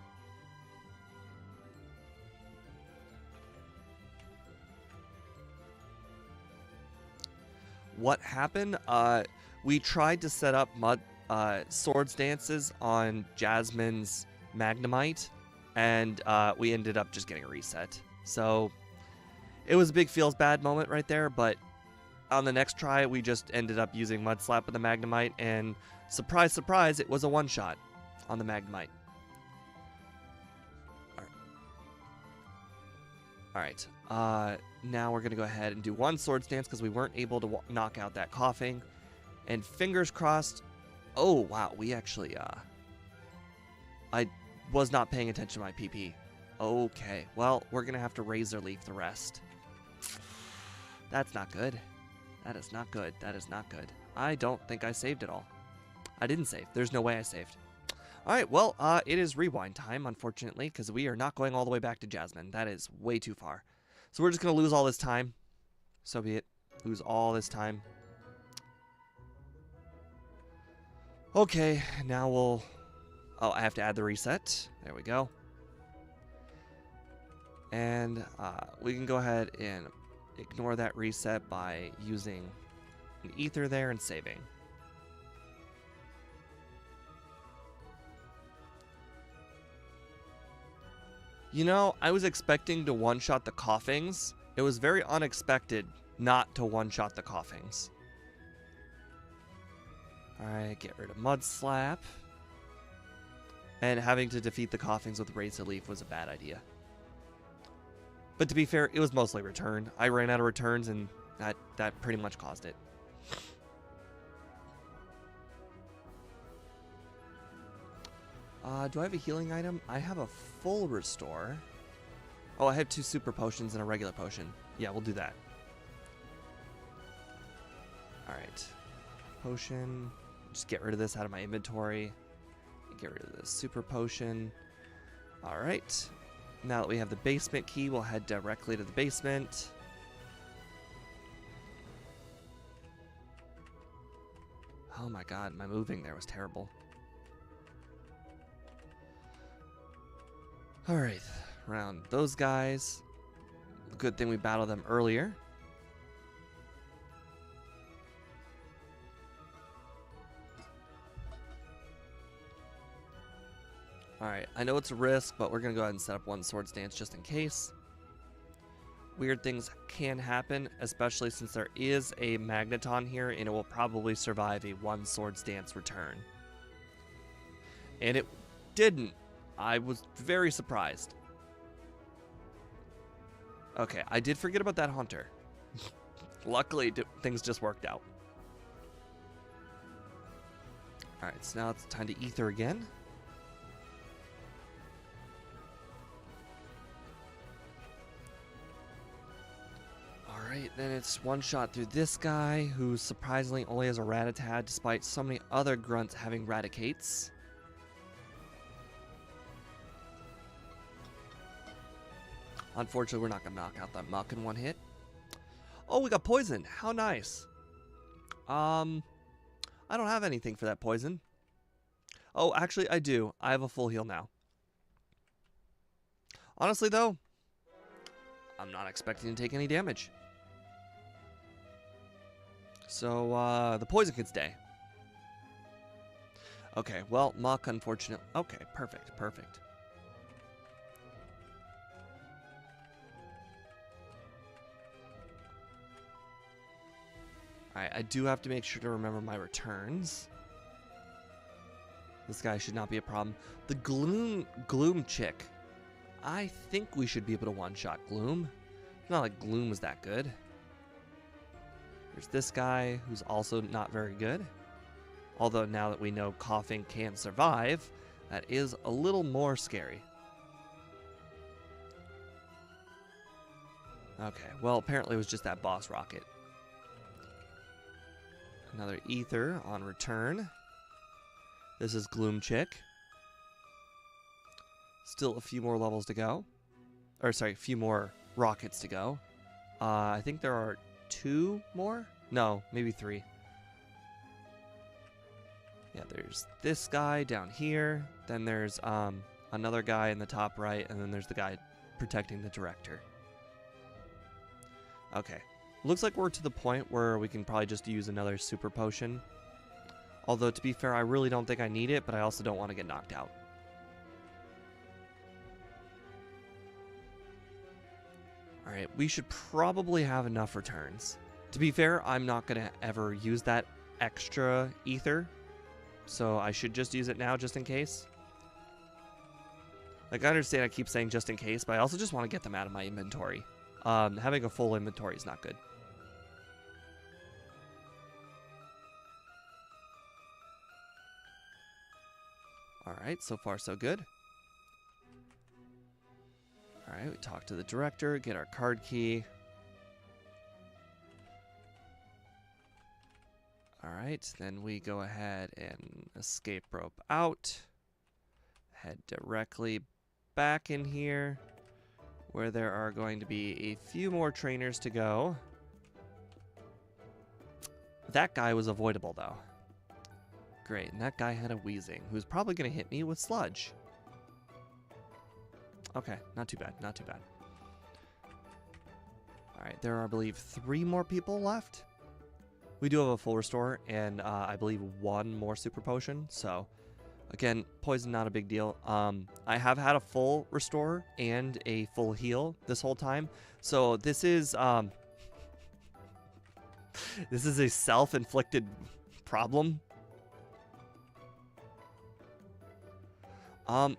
What happened? We tried to set up Swords Dances on Jasmine's Magnemite, and we ended up just getting a reset. So it was a big feels bad moment right there, but on the next try, we just ended up using Mudslap with the Magnemite, and surprise, surprise, it was a one-shot on the Magnemite. Alright, now we're going to go ahead and do one Swords Dance because we weren't able to knock out that coughing. And fingers crossed. Oh, wow, we actually, I was not paying attention to my PP. Okay, well, we're going to have to Razor Leaf the rest. That's not good. That is not good. That is not good. I don't think I saved it all. I didn't save. There's no way I saved. Alright, well, it is rewind time, unfortunately, because we are not going all the way back to Jasmine. That is way too far. So we're just going to lose all this time. So be it. Lose all this time. Okay, now we'll... Oh, I have to add the reset. There we go. And we can go ahead and ignore that reset by using an ether there and saving. You know, I was expecting to one-shot the coughings. It was very unexpected not to one-shot the coughings. Alright, get rid of Mudslap. And having to defeat the coughings with Razor Leaf was a bad idea. But to be fair, it was mostly return. I ran out of returns and that pretty much caused it. Do I have a healing item? I have a full restore. Oh, I have 2 super potions and a regular potion. Yeah, we'll do that. Alright. Potion. Just get rid of this out of my inventory. Get rid of the super potion. Alright. Now that we have the basement key, we'll head directly to the basement. Oh my god, my moving there was terrible. Alright, around those guys. Good thing we battled them earlier. Alright, I know it's a risk, but we're going to go ahead and set up one Swords Dance just in case. Weird things can happen, especially since there is a Magneton here, and it will probably survive a 1 Swords Dance return. And it didn't. I was very surprised. Okay, I did forget about that Hunter. Luckily, things just worked out. Alright, so now it's time to Ether again. Alright, then it's one shot through this guy, who surprisingly only has a Rattata, despite so many other grunts having Raticates. Unfortunately, we're not going to knock out that Muck in one hit. Oh, we got poisoned. How nice. I don't have anything for that poison. Oh, actually, I do. I have a full heal now. Honestly, though, I'm not expecting to take any damage. So, the poison can stay. Okay, well, Mach, unfortunately. Okay, perfect, perfect. Alright, I do have to make sure to remember my returns. This guy should not be a problem. The Gloom chick. I think we should be able to one-shot Gloom. Not like Gloom was that good. There's this guy who's also not very good. Although now that we know coughing can survive, that is a little more scary. Okay, well, apparently it was just that boss rocket. Another ether on return. This is Gloom Chick. Still a few more levels to go. Or, sorry, a few more rockets to go. I think there are 2 more? No, maybe 3. Yeah, there's this guy down here. Then there's another guy in the top right. And then there's the guy protecting the director. Okay. Looks like we're to the point where we can probably just use another super potion. Although, to be fair, I really don't think I need it, but I also don't want to get knocked out. Alright, we should probably have enough returns. To be fair, I'm not going to ever use that extra ether. So I should just use it now, just in case. Like, I understand I keep saying just in case, but I also just want to get them out of my inventory. Having a full inventory is not good. Alright, so far so good. Alright, we talk to the director, get our card key. Alright, then we go ahead and escape rope out. Head directly back in here, where there are going to be a few more trainers to go. That guy was avoidable, though. Great, and that guy had a Wheezing, who's probably going to hit me with Sludge. Okay, not too bad, not too bad. Alright, there are, I believe, 3 more people left. We do have a full restore, and I believe 1 more super potion, so... Again, poison not a big deal. I have had a full restore and a full heal this whole time, so this is this is a self-inflicted problem.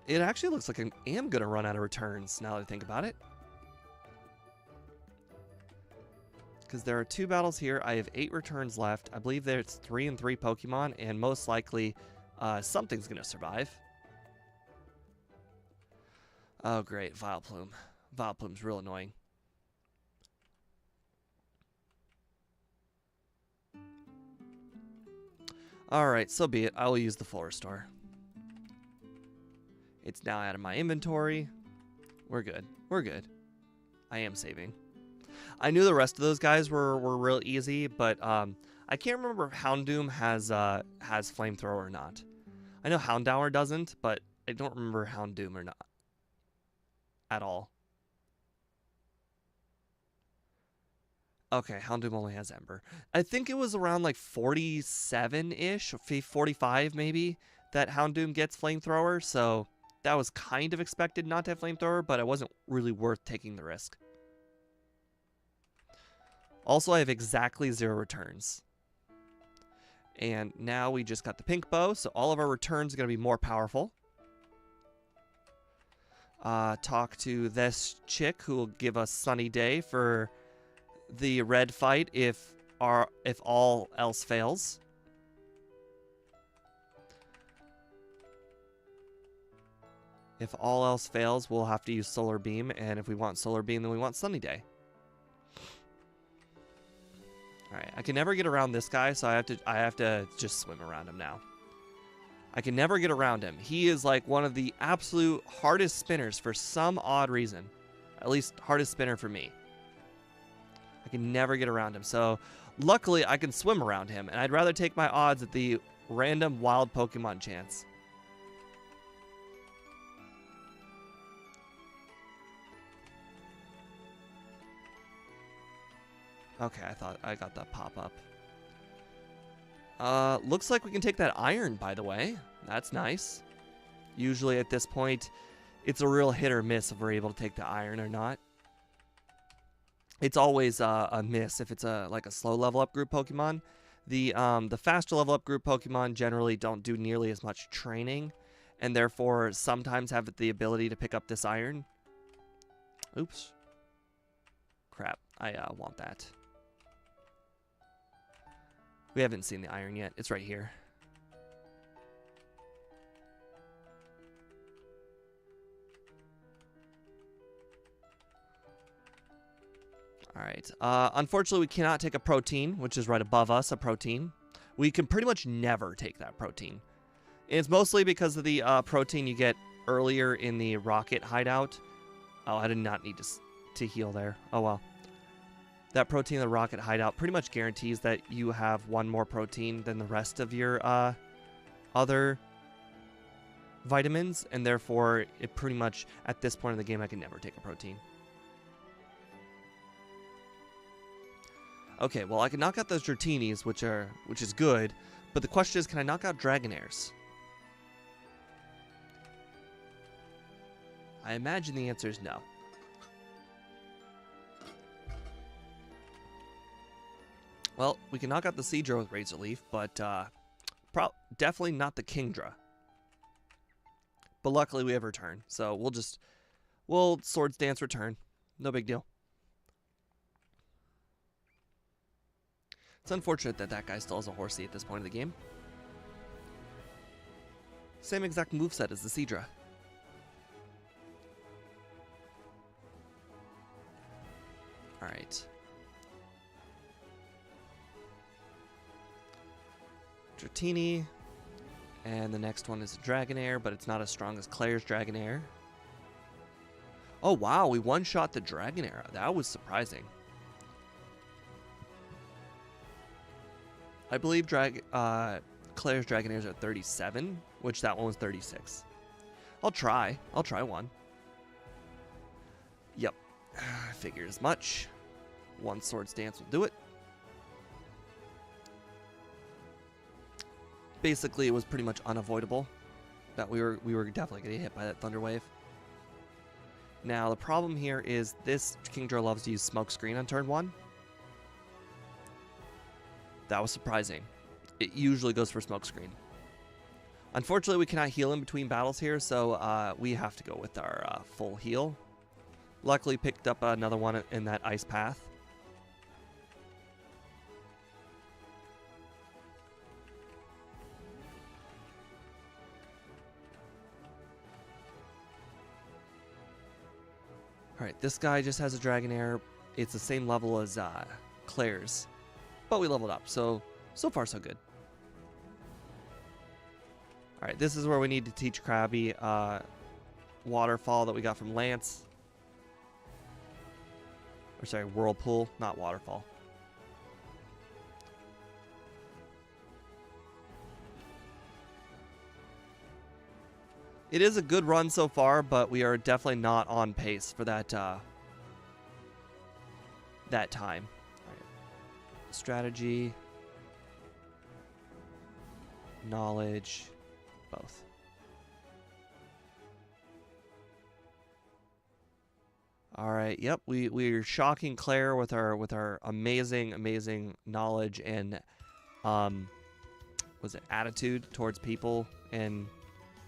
It actually looks like I am gonna run out of returns now that I think about it, because there are 2 battles here. I have 8 returns left. I believe there's 3 and 3 Pokemon, and most likely. Something's gonna survive. Oh, great. Vileplume. Vileplume's real annoying. Alright, so be it. I will use the full restore. It's now out of my inventory. We're good. We're good. I am saving. I knew the rest of those guys were real easy, but I can't remember if Houndoom has Flamethrower or not. I know Houndour doesn't, but I don't remember Houndoom or not. At all. Okay, Houndoom only has Ember. I think it was around like 47-ish, 45 maybe, that Houndoom gets Flamethrower, so that was kind of expected not to have Flamethrower, but it wasn't really worth taking the risk. Also, I have exactly 0 returns. And now we just got the pink bow, so all of our returns are going to be more powerful. Talk to this chick who will give us Sunny Day for the red fight if all else fails. If all else fails, we'll have to use Solar Beam, and if we want Solar Beam, then we want Sunny Day. Alright, I can never get around this guy, so I have to just swim around him now. I can never get around him. He is like one of the absolute hardest spinners for some odd reason. At least hardest spinner for me. I can never get around him. So Luckily, I can swim around him, and I'd rather take my odds at the random wild Pokemon chance. Okay, I thought I got that pop-up. Looks like we can take that iron, by the way. That's nice. Usually at this point, it's a real hit or miss if we're able to take the iron or not. It's always a miss if it's like a slow level up group Pokemon. The faster level up group Pokemon generally don't do nearly as much training, and therefore sometimes have the ability to pick up this iron. Oops. Crap, I want that. We haven't seen the iron yet. It's right here. Alright, unfortunately we cannot take a protein, which is right above us, a protein. We can pretty much never take that protein. It's mostly because of the protein you get earlier in the rocket hideout. Oh, I did not need to heal there. Oh well. That protein in the rocket hideout pretty much guarantees that you have one more protein than the rest of your other vitamins, and therefore it pretty much, at this point in the game, I can never take a protein. Okay, well, I can knock out those Dratini's, which is good, but the question is, can I knock out Dragonairs? I imagine the answer is no. Well, we can knock out the Seadra with Razor Leaf, but definitely not the Kingdra. But luckily we have Return, so we'll Swords Dance Return. No big deal. It's unfortunate that guy still has a Horsey at this point in the game. Same exact moveset as the Seadra. Alright. Dratini. And the next one is a Dragonair, but it's not as strong as Claire's Dragonair. Oh wow, we one-shot the Dragonair. That was surprising. I believe Claire's Dragonairs are 37, which that one was 36. I'll try one. Yep, I figured as much. One Swords Dance will do it. Basically, it was pretty much unavoidable that we were definitely going to get hit by that Thunder Wave. Now, the problem here is this Kingdra loves to use Smokescreen on turn 1. That was surprising. It usually goes for Smokescreen. Unfortunately, we cannot heal in between battles here, so we have to go with our full heal. Luckily, picked up another one in that Ice Path. Alright, this guy just has a Dragonair. It's the same level as Claire's. But we leveled up, so far so good. Alright, this is where we need to teach Krabby Waterfall that we got from Lance. Or sorry, Whirlpool, not Waterfall. It is a good run so far, but we are definitely not on pace for that that time. Strategy, knowledge, both. All right. Yep. We're shocking Claire with our amazing knowledge and was it attitude towards people and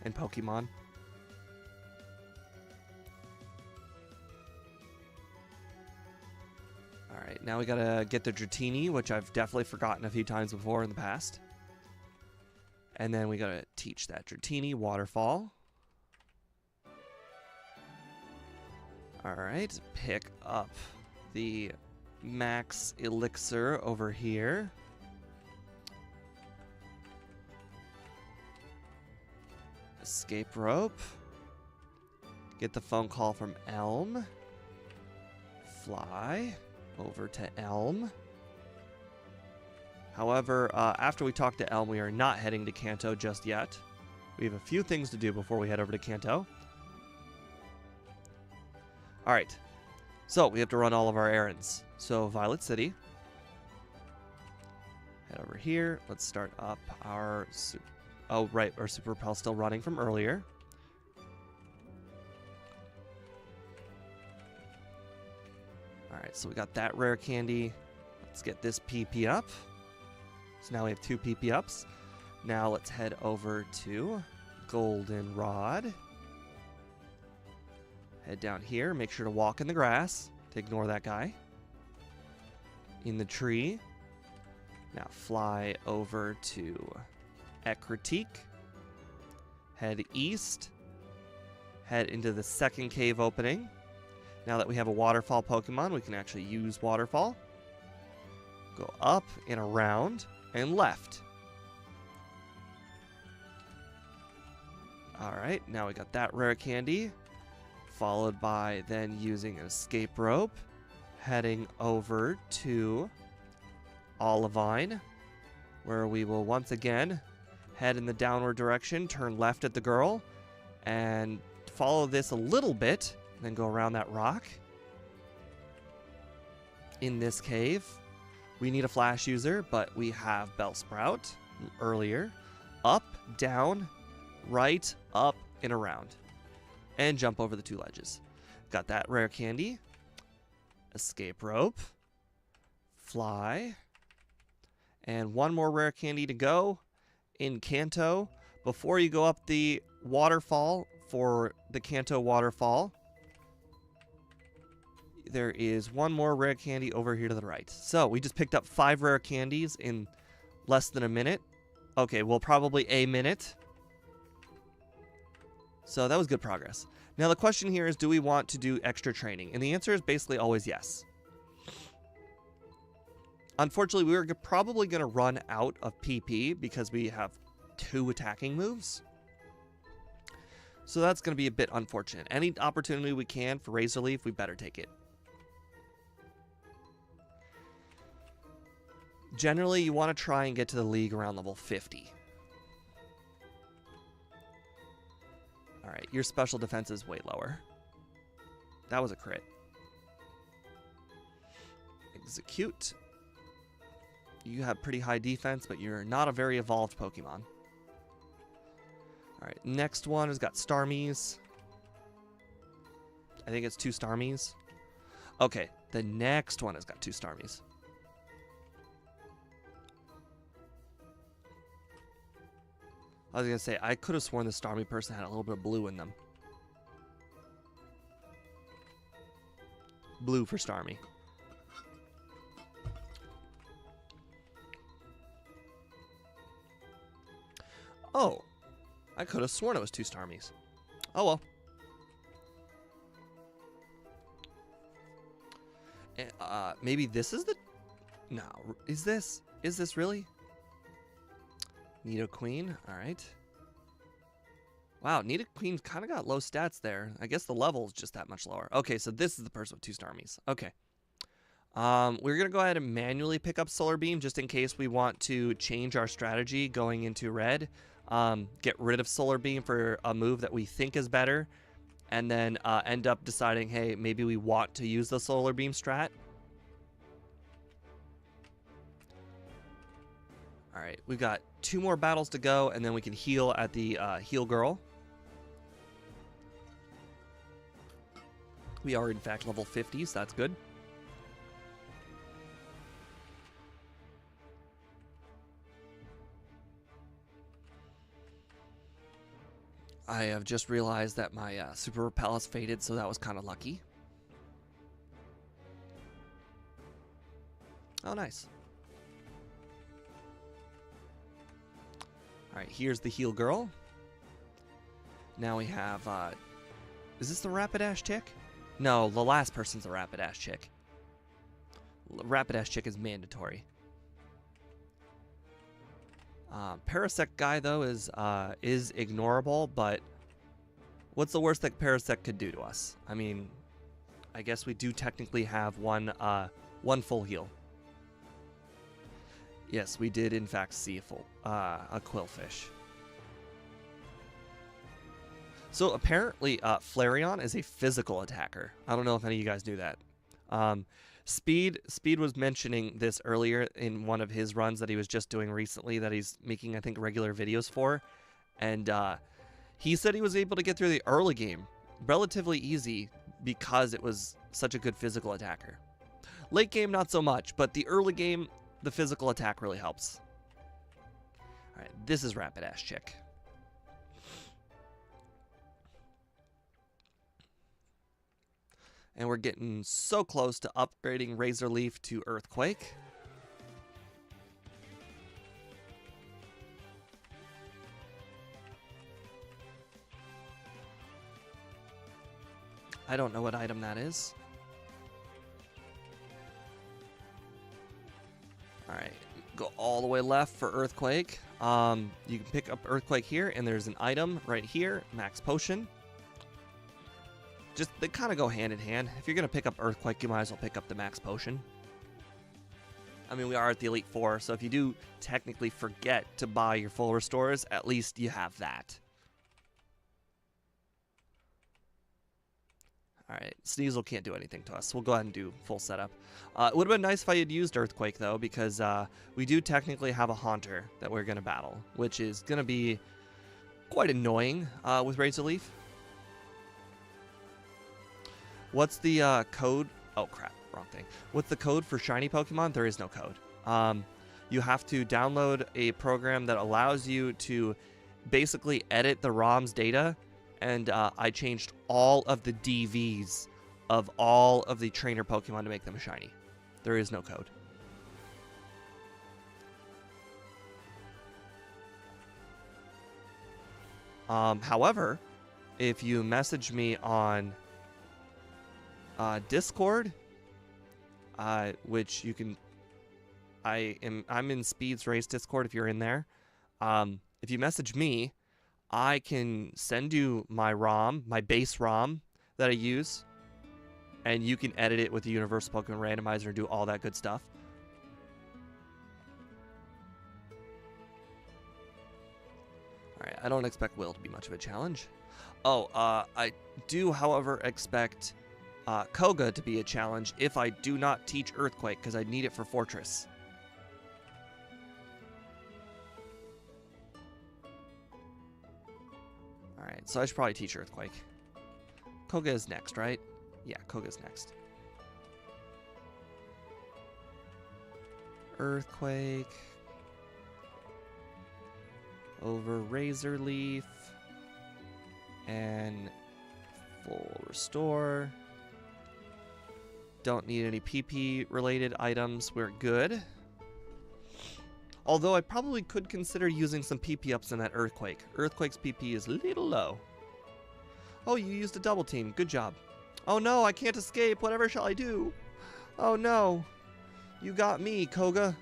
Pokemon. Alright, now we gotta get the Dratini, which I've definitely forgotten a few times before in the past. And then we gotta teach that Dratini Waterfall. Alright, pick up the Max Elixir over here. Escape rope. Get the phone call from Elm. Fly over to Elm. However, after we talk to Elm, we are not heading to Kanto just yet. We have a few things to do before we head over to Kanto. Alright, so we have to run all of our errands. So, Violet City. Head over here. Let's start up our... Oh, right, our Super Repel still running from earlier. Alright, so we got that rare candy. Let's get this PP up. So now we have 2 PP ups. Now let's head over to Goldenrod. Head down here. Make sure to walk in the grass to ignore that guy. In the tree. Now fly over to Ekritique. Head east. Head into the second cave opening. Now that we have a waterfall Pokemon, we can actually use waterfall. Go up and around and left. Alright, now we got that rare candy. Followed by then using an escape rope. Heading over to Olivine, where we will once again head in the downward direction, turn left at the girl, and follow this a little bit, then go around that rock. In this cave, we need a flash user, but we have Bellsprout earlier. Up, down, right, up, and around. And jump over the 2 ledges. Got that rare candy. Escape rope. Fly. And 1 more rare candy to go in Kanto. Before you go up the waterfall for the Kanto waterfall, there is 1 more rare candy over here to the right. So we just picked up 5 rare candies in less than a minute. Okay, well, probably a minute. So that was good progress. Now the question here is, do we want to do extra training? And the answer is basically always yes. Unfortunately, we're probably going to run out of PP because we have 2 attacking moves. So that's going to be a bit unfortunate. Any opportunity we can for Razor Leaf, we better take it. Generally, you want to try and get to the league around level 50. Alright, your special defense is way lower. That was a crit. Execute. You have pretty high defense, but you're not a very evolved Pokemon. Alright, next one has got Starmies. I think it's 2 Starmies. Okay, the next one has got 2 Starmies. I was going to say, I could have sworn the Starmie person had a little bit of blue in them. Blue for Starmie. Oh, I could have sworn it was 2 Starmies. Oh well. Maybe this is the... No, is this really? Nidoqueen, alright. Wow, Nidoqueen kind of got low stats there. I guess the level is just that much lower. Okay, so this is the person with 2 Starmies. Okay. We're going to go ahead and manually pick up Solar Beam just in case we want to change our strategy going into red. Get rid of Solar Beam for a move that we think is better. And then end up deciding, hey, maybe we want to use the Solar Beam strat. Alright, we've got 2 more battles to go, and then we can heal at the Heal Girl. We are, in fact, level 50, so that's good. I have just realized that my Super Repel has faded, so that was kind of lucky. Oh, nice. Alright, here's the Heal Girl. Now we have, is this the Rapidash chick? No, the last person's the Rapidash chick. Rapidash chick is mandatory. Parasect guy, though, is ignorable, but what's the worst that Parasect could do to us? I mean, I guess we do technically have one full heal. Yes, we did in fact see a quillfish. So apparently, Flareon is a physical attacker. I don't know if any of you guys knew that. Speed was mentioning this earlier in one of his runs that he was just doing recently that he's making, I think, regular videos for. And he said he was able to get through the early game relatively easy because it was such a good physical attacker. Late game, not so much, but the early game, the physical attack really helps. All right, this is Rapidash Chick. And we're getting so close to upgrading Razor Leaf to Earthquake. I don't know what item that is. Alright, go all the way left for Earthquake. You can pick up Earthquake here, and there's an item right here, Max Potion. Just, they kind of go hand in hand. If you're going to pick up Earthquake, you might as well pick up the Max Potion. I mean, we are at the Elite Four, so if you do technically forget to buy your full restores, at least you have that. Alright, Sneasel can't do anything to us. We'll go ahead and do full setup. It would have been nice if I had used Earthquake, though, because we do technically have a Haunter that we're going to battle, which is going to be quite annoying with Razor Leaf. What's the code? Oh, crap. Wrong thing. What's the code for shiny Pokemon? There is no code. You have to download a program that allows you to basically edit the ROM's data, and I changed all of the DVs of all of the trainer Pokemon to make them shiny. There is no code. However, if you message me on Discord, which you can, I'm in Speed's Race Discord if you're in there. If you message me, I can send you my ROM, my base ROM that I use, and you can edit it with the Universal Pokemon Randomizer and do all that good stuff. Alright, I don't expect Will to be much of a challenge. Oh, I do, however, expect Koga to be a challenge if I do not teach Earthquake, because I need it for Fortress. Alright, so I should probably teach Earthquake. Koga is next, right? Yeah, Koga's next. Earthquake. Over Razor Leaf. And full restore. Don't need any PP related items. We're good. Although I probably could consider using some PP ups in that Earthquake. Earthquake's PP is a little low. Oh, you used a double team. Good job. Oh no, I can't escape. Whatever shall I do? Oh no. You got me, Koga.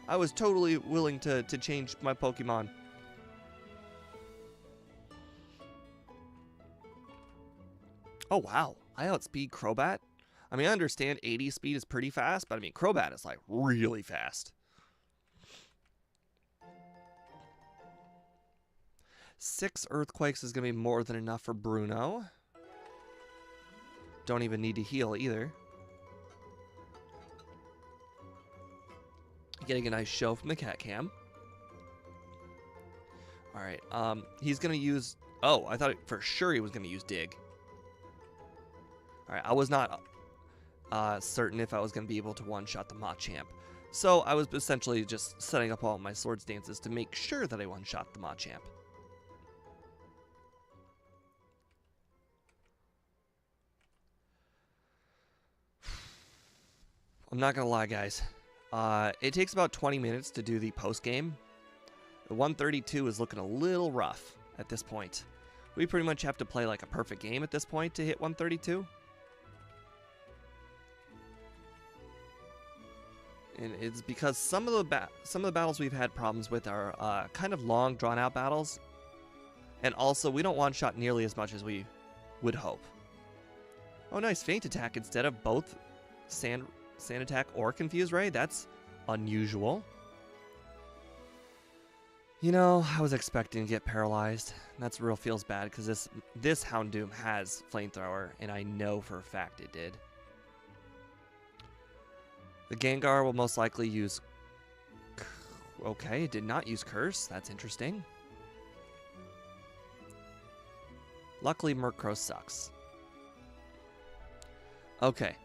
I was totally willing to change my Pokemon. Oh wow. I outspeed Crobat? I mean, I understand 80 speed is pretty fast, but I mean, Crobat is like really fast. 6 Earthquakes is going to be more than enough for Bruno. Don't even need to heal either. Getting a nice show from the cat cam. Alright, he's going to use... Oh, I thought for sure he was going to use Dig. Alright, I was not certain if I was going to be able to one-shot the Machamp. So I was essentially just setting up all my Swords Dances to make sure that I one-shot the Machamp. I'm not going to lie, guys. It takes about 20 minutes to do the post-game. The 132 is looking a little rough at this point. We pretty much have to play like a perfect game at this point to hit 132. And it's because some of the battles we've had problems with are kind of long, drawn-out battles. And also, we don't one-shot nearly as much as we would hope. Oh, nice. Feint Attack instead of both Sand Attack or Confuse Ray. That's unusual. You know, I was expecting to get paralyzed. That's real feels bad because this Houndoom has flamethrower, and I know for a fact it did. The Gengar will most likely use... Okay, it did not use Curse. That's interesting. Luckily, Murkrow sucks. Okay,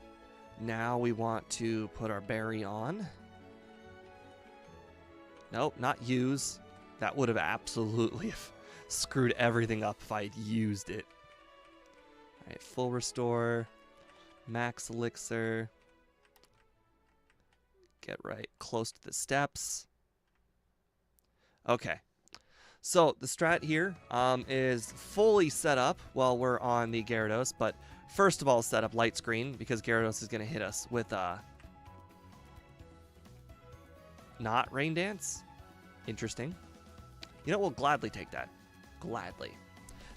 now we want to put our berry on. Nope, not use. That would have absolutely screwed everything up if I had used it. Alright, full restore. Max elixir. Get right close to the steps. Okay. So the strat here is fully set up while we're on the Gyarados, but first of all set up light screen because Gyarados is going to hit us with not Rain Dance. Interesting. You know, we'll gladly take that. Gladly.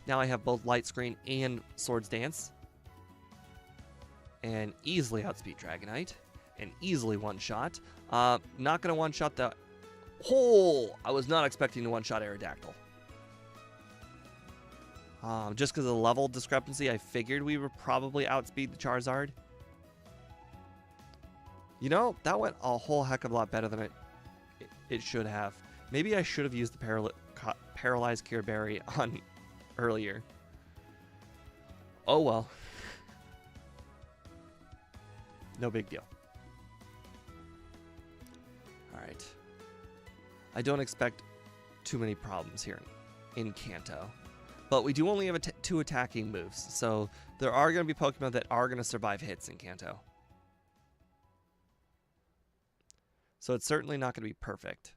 Now I have both light screen and Swords Dance. And easily outspeed Dragonite. And easily one-shot. Not going to one-shot the... Oh! I was not expecting to one-shot Aerodactyl. Just because of the level discrepancy, I figured we would probably outspeed the Charizard. You know, that went a whole heck of a lot better than it should have. Maybe I should have used the Paralyzed Cure Berry on earlier. Oh well. No big deal. Alright. I don't expect too many problems here in Kanto. But we do only have 2 attacking moves, so there are going to be Pokemon that are going to survive hits in Kanto. So it's certainly not going to be perfect.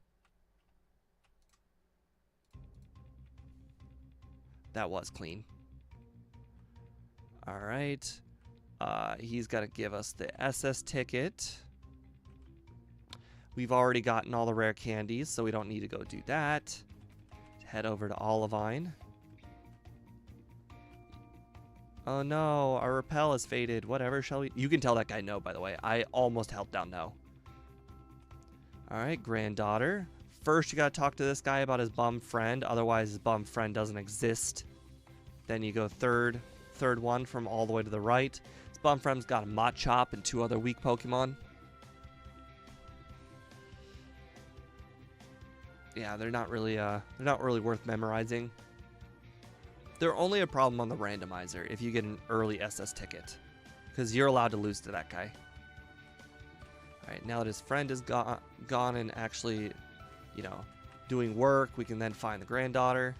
That was clean. Alright. He's got to give us the SS ticket. We've already gotten all the rare candies, so we don't need to go do that. Head over to Olivine. Oh no, our repel is faded. Whatever, shall we? You can tell that guy no, by the way. I almost held down no. Alright, granddaughter. First, you gotta talk to this guy about his bum friend. Otherwise, his bum friend doesn't exist. Then you go third one from all the way to the right. His bum friend's got a Machop and 2 other weak Pokemon. Yeah, they're not really worth memorizing. They're only a problem on the randomizer if you get an early SS ticket, because you're allowed to lose to that guy. All right, now that his friend is gone and actually, you know, doing work, we can then find the granddaughter.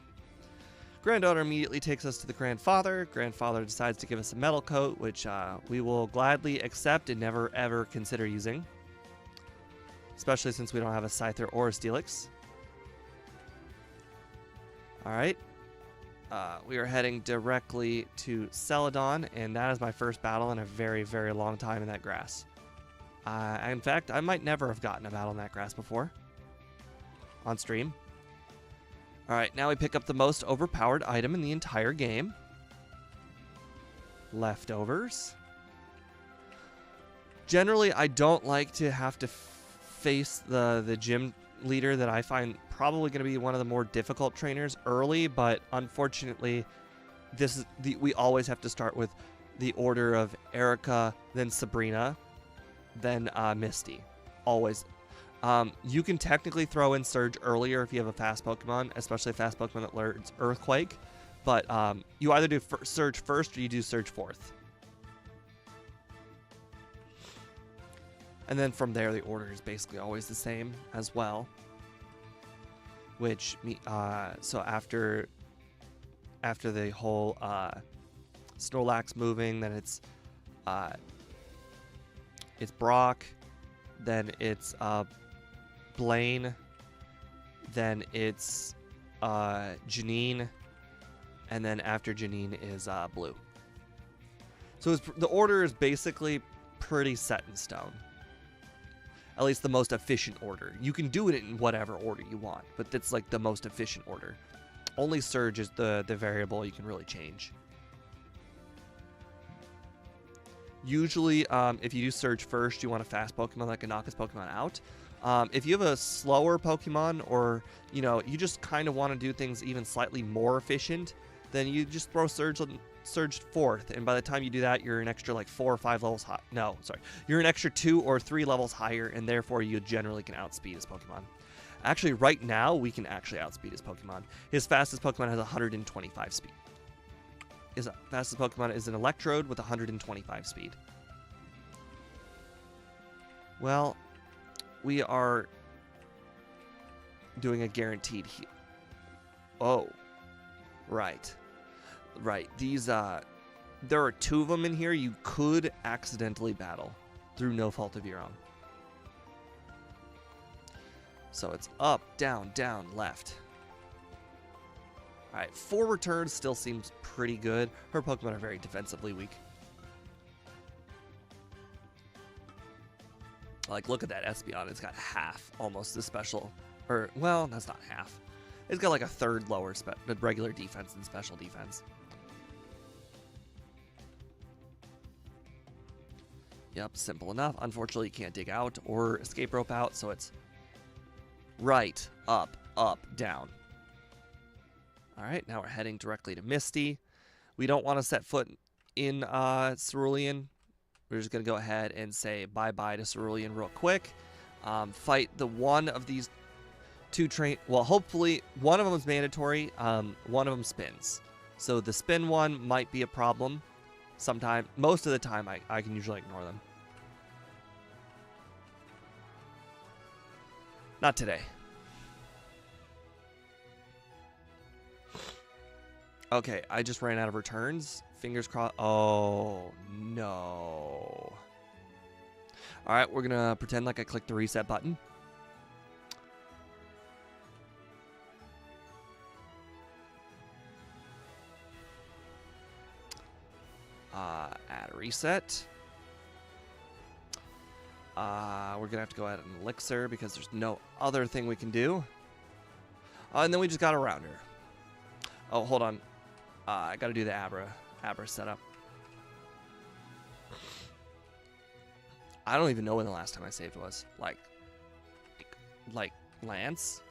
Granddaughter immediately takes us to the grandfather. Grandfather decides to give us a metal coat, which we will gladly accept and never ever consider using, especially since we don't have a Scyther or a Steelix. All right. We are heading directly to Celadon, and that is my first battle in a very, very long time in that grass. In fact, I might never have gotten a battle in that grass before on stream. All right, now we pick up the most overpowered item in the entire game. Leftovers. Generally, I don't like to have to face the gym leader that I find probably going to be one of the more difficult trainers early, but unfortunately, we always have to start with the order of Erica, then Sabrina, then Misty. Always. You can technically throw in Surge earlier if you have a fast Pokemon, especially a fast Pokemon that learns Earthquake, but you either do Surge first or you do Surge fourth. And then from there, the order is basically always the same as well. Which, so after the whole Snorlax moving, then it's Brock, then it's Blaine, then it's Janine, and then after Janine is Blue. So the order is basically pretty set in stone. At least the most efficient order. You can do it in whatever order you want, but that's like the most efficient order. Only Surge is the variable you can really change. Usually, if you do Surge first, you want a fast Pokemon that can knock his Pokemon out. If you have a slower Pokemon, or, you know, you just kind of want to do things even slightly more efficient, then you just throw Surge fourth, and by the time you do that, you're an extra like 4 or 5 levels high. No, sorry. You're an extra 2 or 3 levels higher, and therefore you generally can outspeed his Pokemon. Actually, right now, we can actually outspeed his Pokemon. His fastest Pokemon has 125 speed. His fastest Pokemon is an Electrode with 125 speed. Well, we are doing a guaranteed heal. Oh, right. Right. These, there are 2 of them in here you could accidentally battle through no fault of your own. So it's up, down, down, left. Alright, 4 returns still seems pretty good. Her Pokemon are very defensively weak. Like, look at that Espeon. It's got half, almost, the special. Or, well, that's not half. It's got like a third lower regular defense than special defense. Yep, simple enough. Unfortunately, you can't dig out or escape rope out, so it's right, up, down. Alright, now we're heading directly to Misty. We don't want to set foot in Cerulean. We're just going to go ahead and say bye-bye to Cerulean real quick. Fight the one of these 2 train... Well, hopefully, one of them is mandatory. One of them spins. So the spin one might be a problem. Sometime, most of the time, I can usually ignore them. Not today. Okay, I just ran out of returns. Fingers crossed. Oh, no. Alright, we're going to pretend like I clicked the reset button. Add a reset. We're going to have to go add an elixir because there's no other thing we can do. And then we just got a rounder. Oh, hold on. I got to do the Abra setup. I don't even know when the last time I saved was. Like Lance?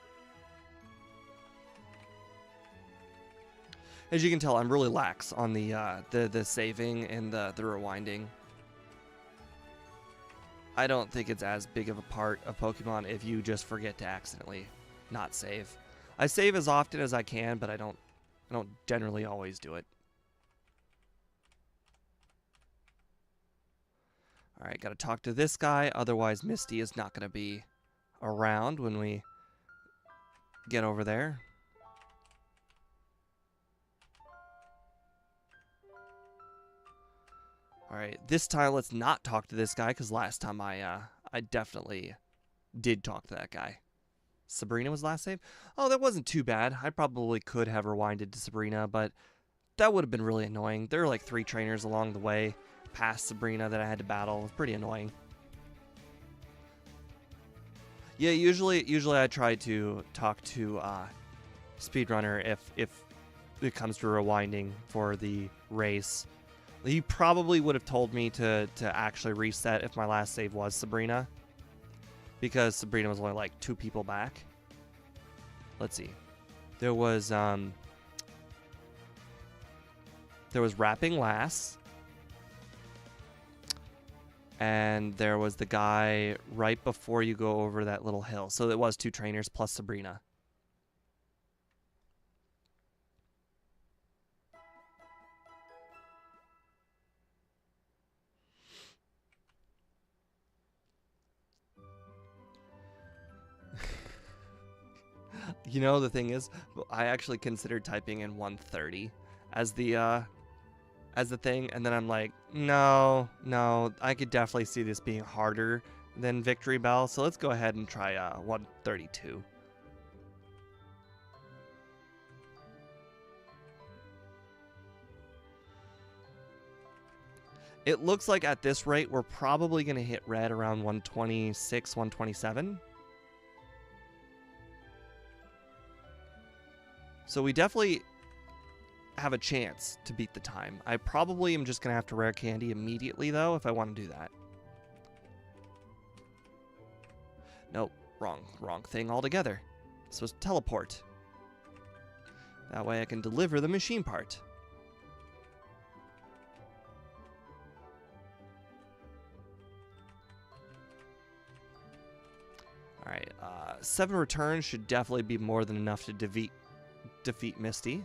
As you can tell, I'm really lax on the saving and the rewinding. I don't think it's as big of a part of Pokemon if you just forget to accidentally not save. I save as often as I can, but I don't generally always do it. Alright, gotta talk to this guy, otherwise Misty is not gonna be around when we get over there. Alright, this time let's not talk to this guy, because last time I definitely did talk to that guy. Sabrina was last save? Oh, that wasn't too bad. I probably could have rewinded to Sabrina, but that would have been really annoying. There were like 3 trainers along the way past Sabrina that I had to battle. It was pretty annoying. Yeah, usually I try to talk to Speedrunner if it comes to rewinding for the race. He probably would have told me to actually reset if my last save was Sabrina, because Sabrina was only like 2 people back. Let's see. There was Rapping Lass, and there was the guy right before you go over that little hill. So it was 2 trainers plus Sabrina. You know, the thing is, I actually considered typing in 130 as the thing, and then I'm like, no, I could definitely see this being harder than Victory Bell, so let's go ahead and try 132. It looks like at this rate, we're probably going to hit red around 126, 127. So we definitely have a chance to beat the time. I probably am just going to have to rare candy immediately, though, if I want to do that. Nope. wrong thing altogether. So it's teleport. That way I can deliver the machine part. Alright, 7 returns should definitely be more than enough to defeat Misty.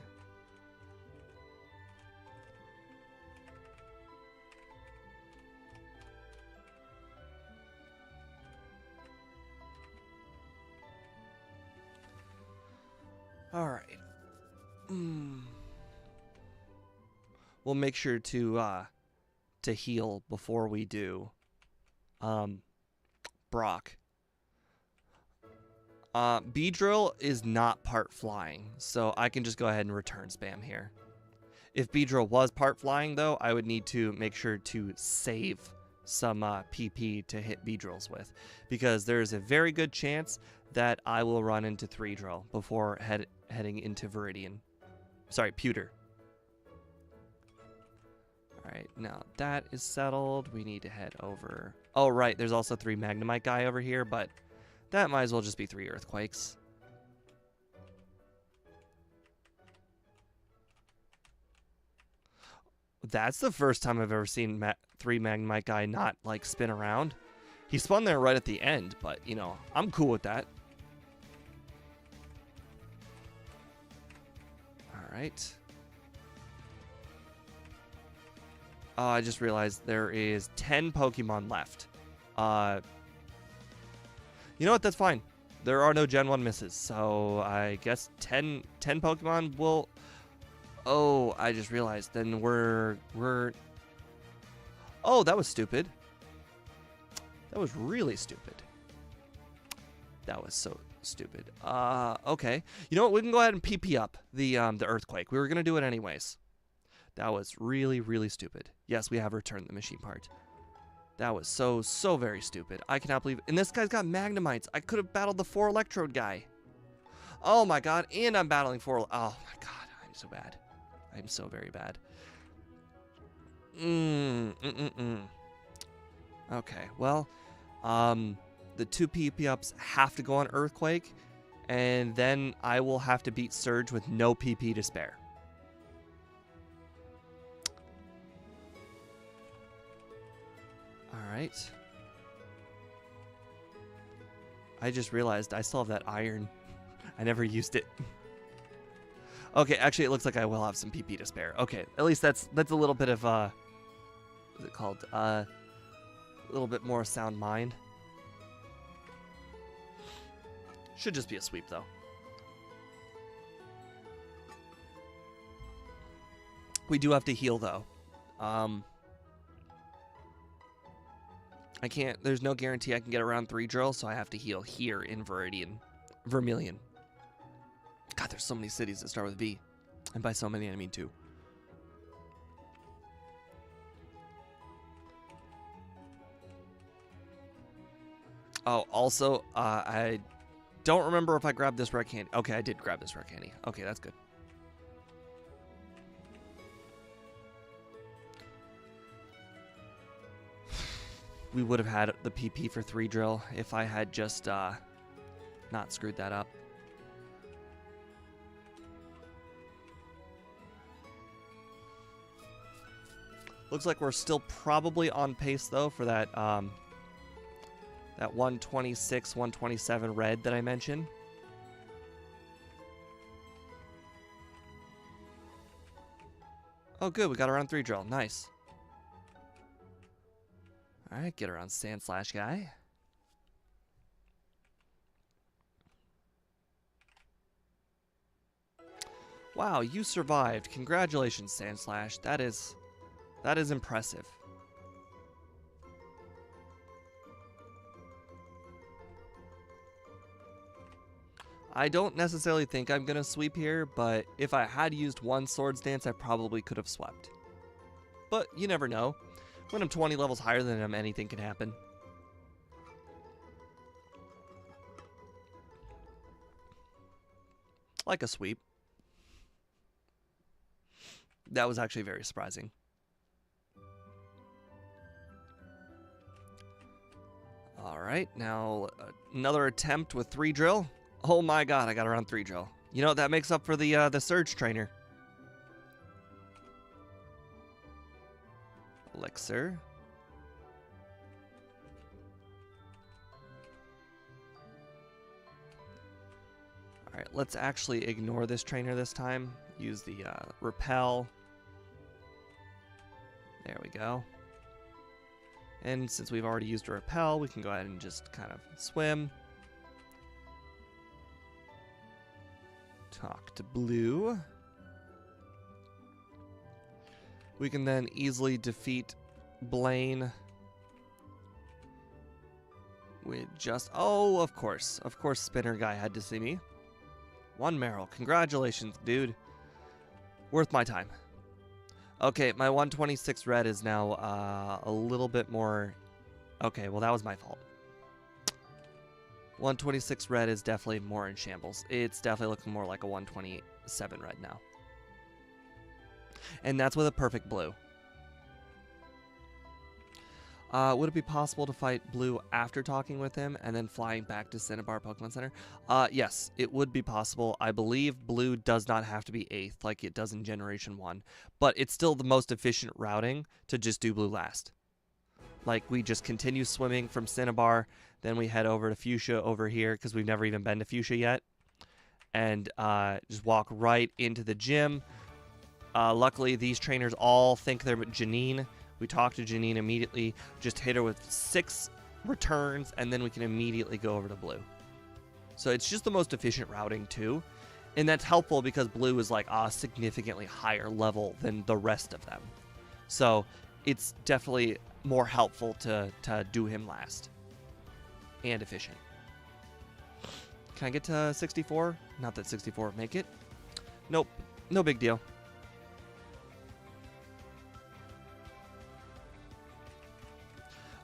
Alright. We'll make sure to heal before we do Brock. Beedrill is not part flying, so I can just go ahead and return spam here. If Beedrill was part flying, though, I would need to make sure to save some PP to hit Beedrills with, because there's a very good chance that I will run into 3-drill before heading into Viridian. Sorry, Pewter. Alright, now that is settled. We need to head over. Oh, right, there's also 3 Magnemite guy over here, but that might as well just be 3 Earthquakes. That's the first time I've ever seen 3 Magnemite guy not, like, spin around. He spun there right at the end, but, you know, I'm cool with that. Alright. Oh, I just realized there is 10 Pokemon left. You know what? That's fine. There are no Gen 1 misses, so I guess 10 Pokemon will... Oh, I just realized. Then we're... Oh, that was stupid. That was really stupid. That was so stupid. Okay. You know what? We can go ahead and PP up the Earthquake. We were going to do it anyways. That was really, really stupid. Yes, we have returned the machine part. That was so very stupid. I cannot believe it. And this guy's got Magnemites. I could have battled the 4 Electrode guy. Oh my god. And I'm battling 4... Oh my god. I'm so bad. I'm so very bad. Okay. Well, the 2 PP ups have to go on Earthquake. And then I will have to beat Surge with no PP to spare. Alright. I just realized I still have that iron. I never used it. Okay, actually it looks like I will have some PP to spare. Okay, at least that's a little bit of what is it called? A little bit more sound mind. Should just be a sweep though. We do have to heal though. I can't, there's no guarantee I can get around 3-drill, so I have to heal here in Vermilion. God, there's so many cities that start with V. And by so many, I mean 2. Oh, also, I don't remember if I grabbed this rare candy. Okay, I did grab this rare candy. Okay, that's good. We would have had the PP for 3-drill if I had just not screwed that up. Looks like we're still probably on pace though for that that 126, 127 red that I mentioned. Oh good, we got around 3-drill. Nice. Alright, get around Sandslash guy. Wow, you survived. Congratulations, Sandslash. That is impressive. I don't necessarily think I'm going to sweep here, but if I had used one Swords Dance, I probably could have swept. But you never know. When I'm 20 levels higher than him, anything can happen. Like a sweep. That was actually very surprising. All right, now another attempt with 3 drill. Oh my god, I got around 3 drill. You know, that makes up for the surge trainer. Elixir. Alright, let's actually ignore this trainer this time. Use the repel. There we go. And since we've already used a repel, we can go ahead and just kind of swim. Talk to Blue. We can then easily defeat Blaine with just... Oh, of course. Of course Spinner Guy had to see me. 1 Meryl. Congratulations, dude. Worth my time. Okay, my 126 red is now a little bit more... Okay, well, that was my fault. 126 red is definitely more in shambles. It's definitely looking more like a 127 red now. And that's with a perfect blue. Would it be possible to fight Blue after talking with him and then flying back to Cinnabar Pokemon Center? Yes, it would be possible. I believe Blue does not have to be 8th like it does in Generation 1. But it's still the most efficient routing to just do Blue last. Like, we just continue swimming from Cinnabar, then we head over to Fuchsia over here, because we've never even been to Fuchsia yet. And just walk right into the gym. Luckily, these trainers all think they're Janine. We talk to Janine immediately, just hit her with 6 returns, and then we can immediately go over to Blue. So it's just the most efficient routing, too. And that's helpful because Blue is like a significantly higher level than the rest of them. So it's definitely more helpful to do him last. And efficient. Can I get to 64? Not that 64 would make it. Nope. No big deal.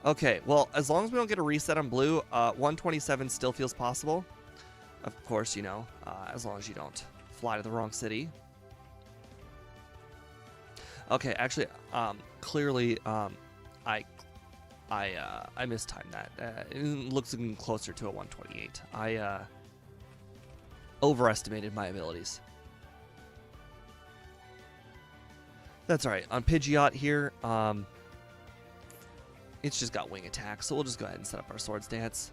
Okay, well, as long as we don't get a reset on Blue, 127 still feels possible. Of course, you know, as long as you don't fly to the wrong city. Okay, actually, clearly, I mistimed that. It looks even closer to a 128. I overestimated my abilities. That's alright. On Pidgeot here, it's just got wing attack, so we'll just go ahead and set up our Swords Dance.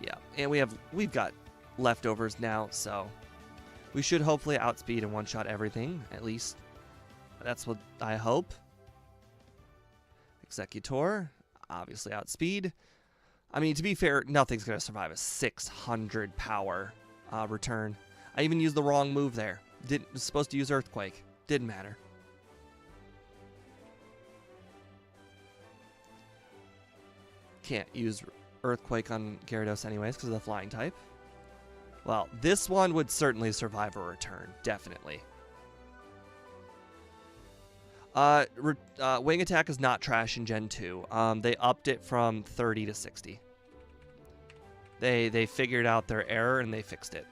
Yeah, and we've got leftovers now, so we should hopefully outspeed and one-shot everything, at least. That's what I hope. Executor, obviously outspeed. I mean, to be fair, nothing's going to survive a 600 power return. I even used the wrong move there. Was supposed to use Earthquake. Didn't matter. Can't use Earthquake on Gyarados anyways because of the flying type. Well, this one would certainly survive a return. Definitely. Wing attack is not trash in Gen 2. They upped it from 30 to 60. They figured out their error and they fixed it.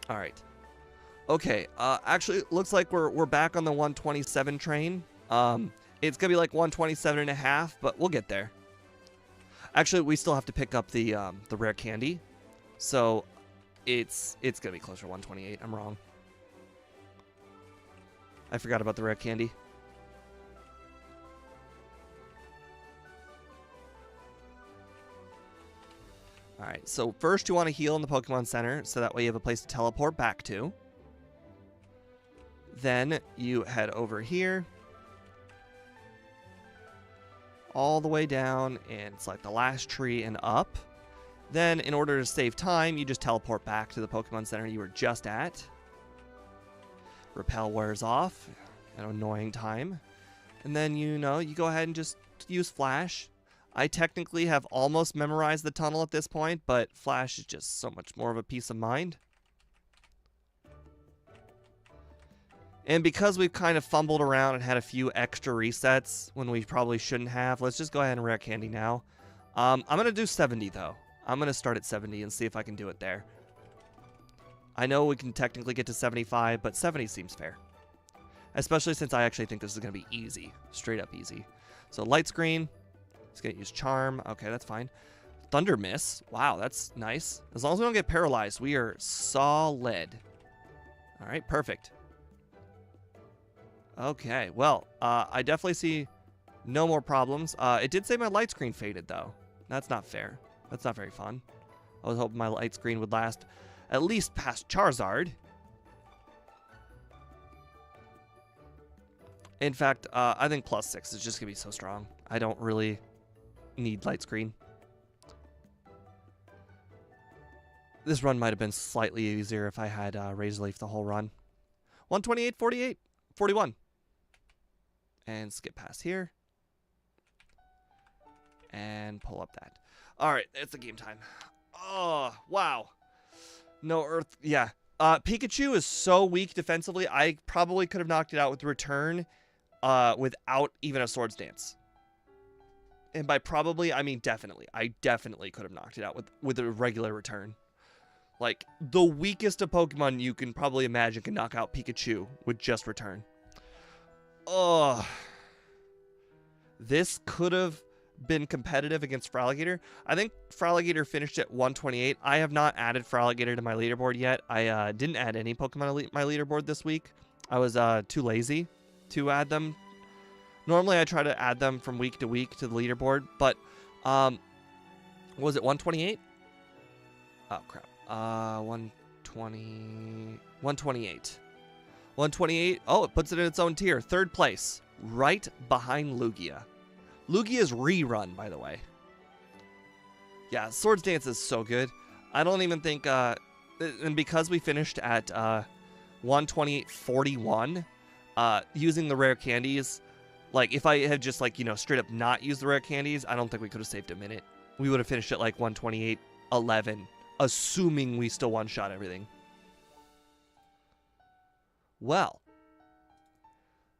All right. Okay. Actually, it looks like we're back on the 127 train. It's gonna be like 127 and a half, but we'll get there. Actually, we still have to pick up the rare candy. So, it's going to be closer to 128. I'm wrong. I forgot about the rare candy. Alright, so first you want to heal in the Pokemon Center, so that way you have a place to teleport back to. Then you head over here. All the way down, and it's like the last tree and up. Then, in order to save time, you just teleport back to the Pokemon Center you were just at. Repel wears off. An annoying time. And then, you go ahead and just use Flash. I technically have almost memorized the tunnel at this point, but Flash is just so much more of a peace of mind. And because we've kind of fumbled around and had a few extra resets when we probably shouldn't have, let's just go ahead and rare candy now. I'm going to do 70, though. I'm going to start at 70 and see if I can do it there. I know we can technically get to 75, but 70 seems fair. especially since I actually think this is going to be easy. Straight up easy. So light screen. It's going to use charm. Okay, that's fine. Thunder miss. Wow, that's nice. As long as we don't get paralyzed, we are solid. All right, perfect. Okay, well, I definitely see no more problems. It did say my light screen faded, though. That's not fair. That's not very fun. I was hoping my light screen would last at least past Charizard. In fact, I think +6 is just going to be so strong. I don't really need light screen. This run might have been slightly easier if I had Razor Leaf the whole run. 128, 48, 41. And skip past here. And pull up that. All right, it's the game time. Oh, wow. No Earth. Yeah. Pikachu is so weak defensively. I probably could have knocked it out with return without even a Swords Dance. And by probably, I mean definitely. I definitely could have knocked it out with a regular return. Like, the weakest of Pokemon you can probably imagine can knock out Pikachu with just return. Oh. This could have been competitive against Fraligator. I think Fraligator finished at 128. I have not added Fraligator to my leaderboard yet. I didn't add any Pokemon to my leaderboard this week. I was too lazy to add them. Normally, I try to add them from week to week to the leaderboard, but was it 128? Oh, crap. 128. 128. Oh, it puts it in its own tier. Third place, right behind Lugia. Lugia's rerun, by the way. Yeah, Swords Dance is so good. I don't even think, and because we finished at 128.41, using the rare candies, like, if I had just, like, you know, straight up not used the rare candies, I don't think we could have saved a minute. We would have finished at, like, 128.11, assuming we still one-shot everything. Well,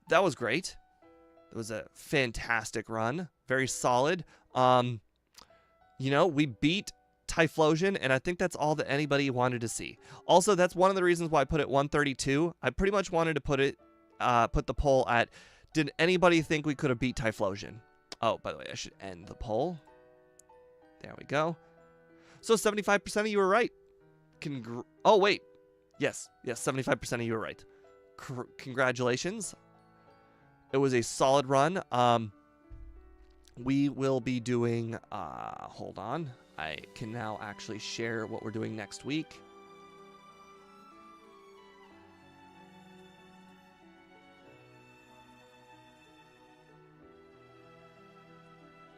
that was great. It was a fantastic run. Very solid. You know, we beat Typhlosion, and I think that's all that anybody wanted to see. Also, that's one of the reasons why I put it 132. I pretty much wanted to put the poll at, did anybody think we could have beat Typhlosion? Oh, by the way, I should end the poll. There we go. So 75% of you were right. Oh, wait. Yes, 75% of you were right. Congratulations. It was a solid run. We will be doing, hold on. I can now actually share what we're doing next week.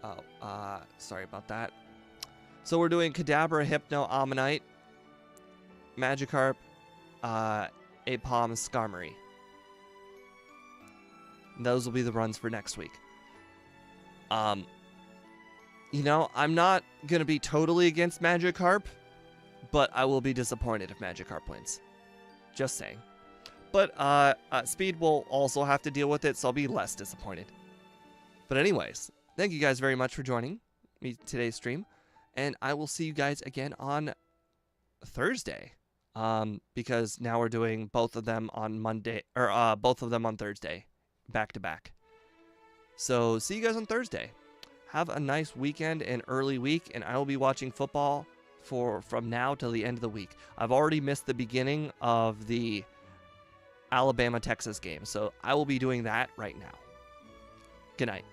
Oh, sorry about that. So we're doing Kadabra, Hypno, Ammonite, Magikarp, Apom, Skarmory. Those will be the runs for next week. You know, I'm not going to be totally against Magikarp, but I will be disappointed if Magikarp wins. Just saying. But Speed will also have to deal with it, so I'll be less disappointed. But anyways, thank you guys very much for joining me today's stream. And I will see you guys again on Thursday. Because now we're doing both of them on Monday, or both of them on Thursday, back to back. So see you guys on Thursday. Have a nice weekend and early week, and I will be watching football from now till the end of the week. I've already missed the beginning of the Alabama-Texas game, so I will be doing that right now. Good night.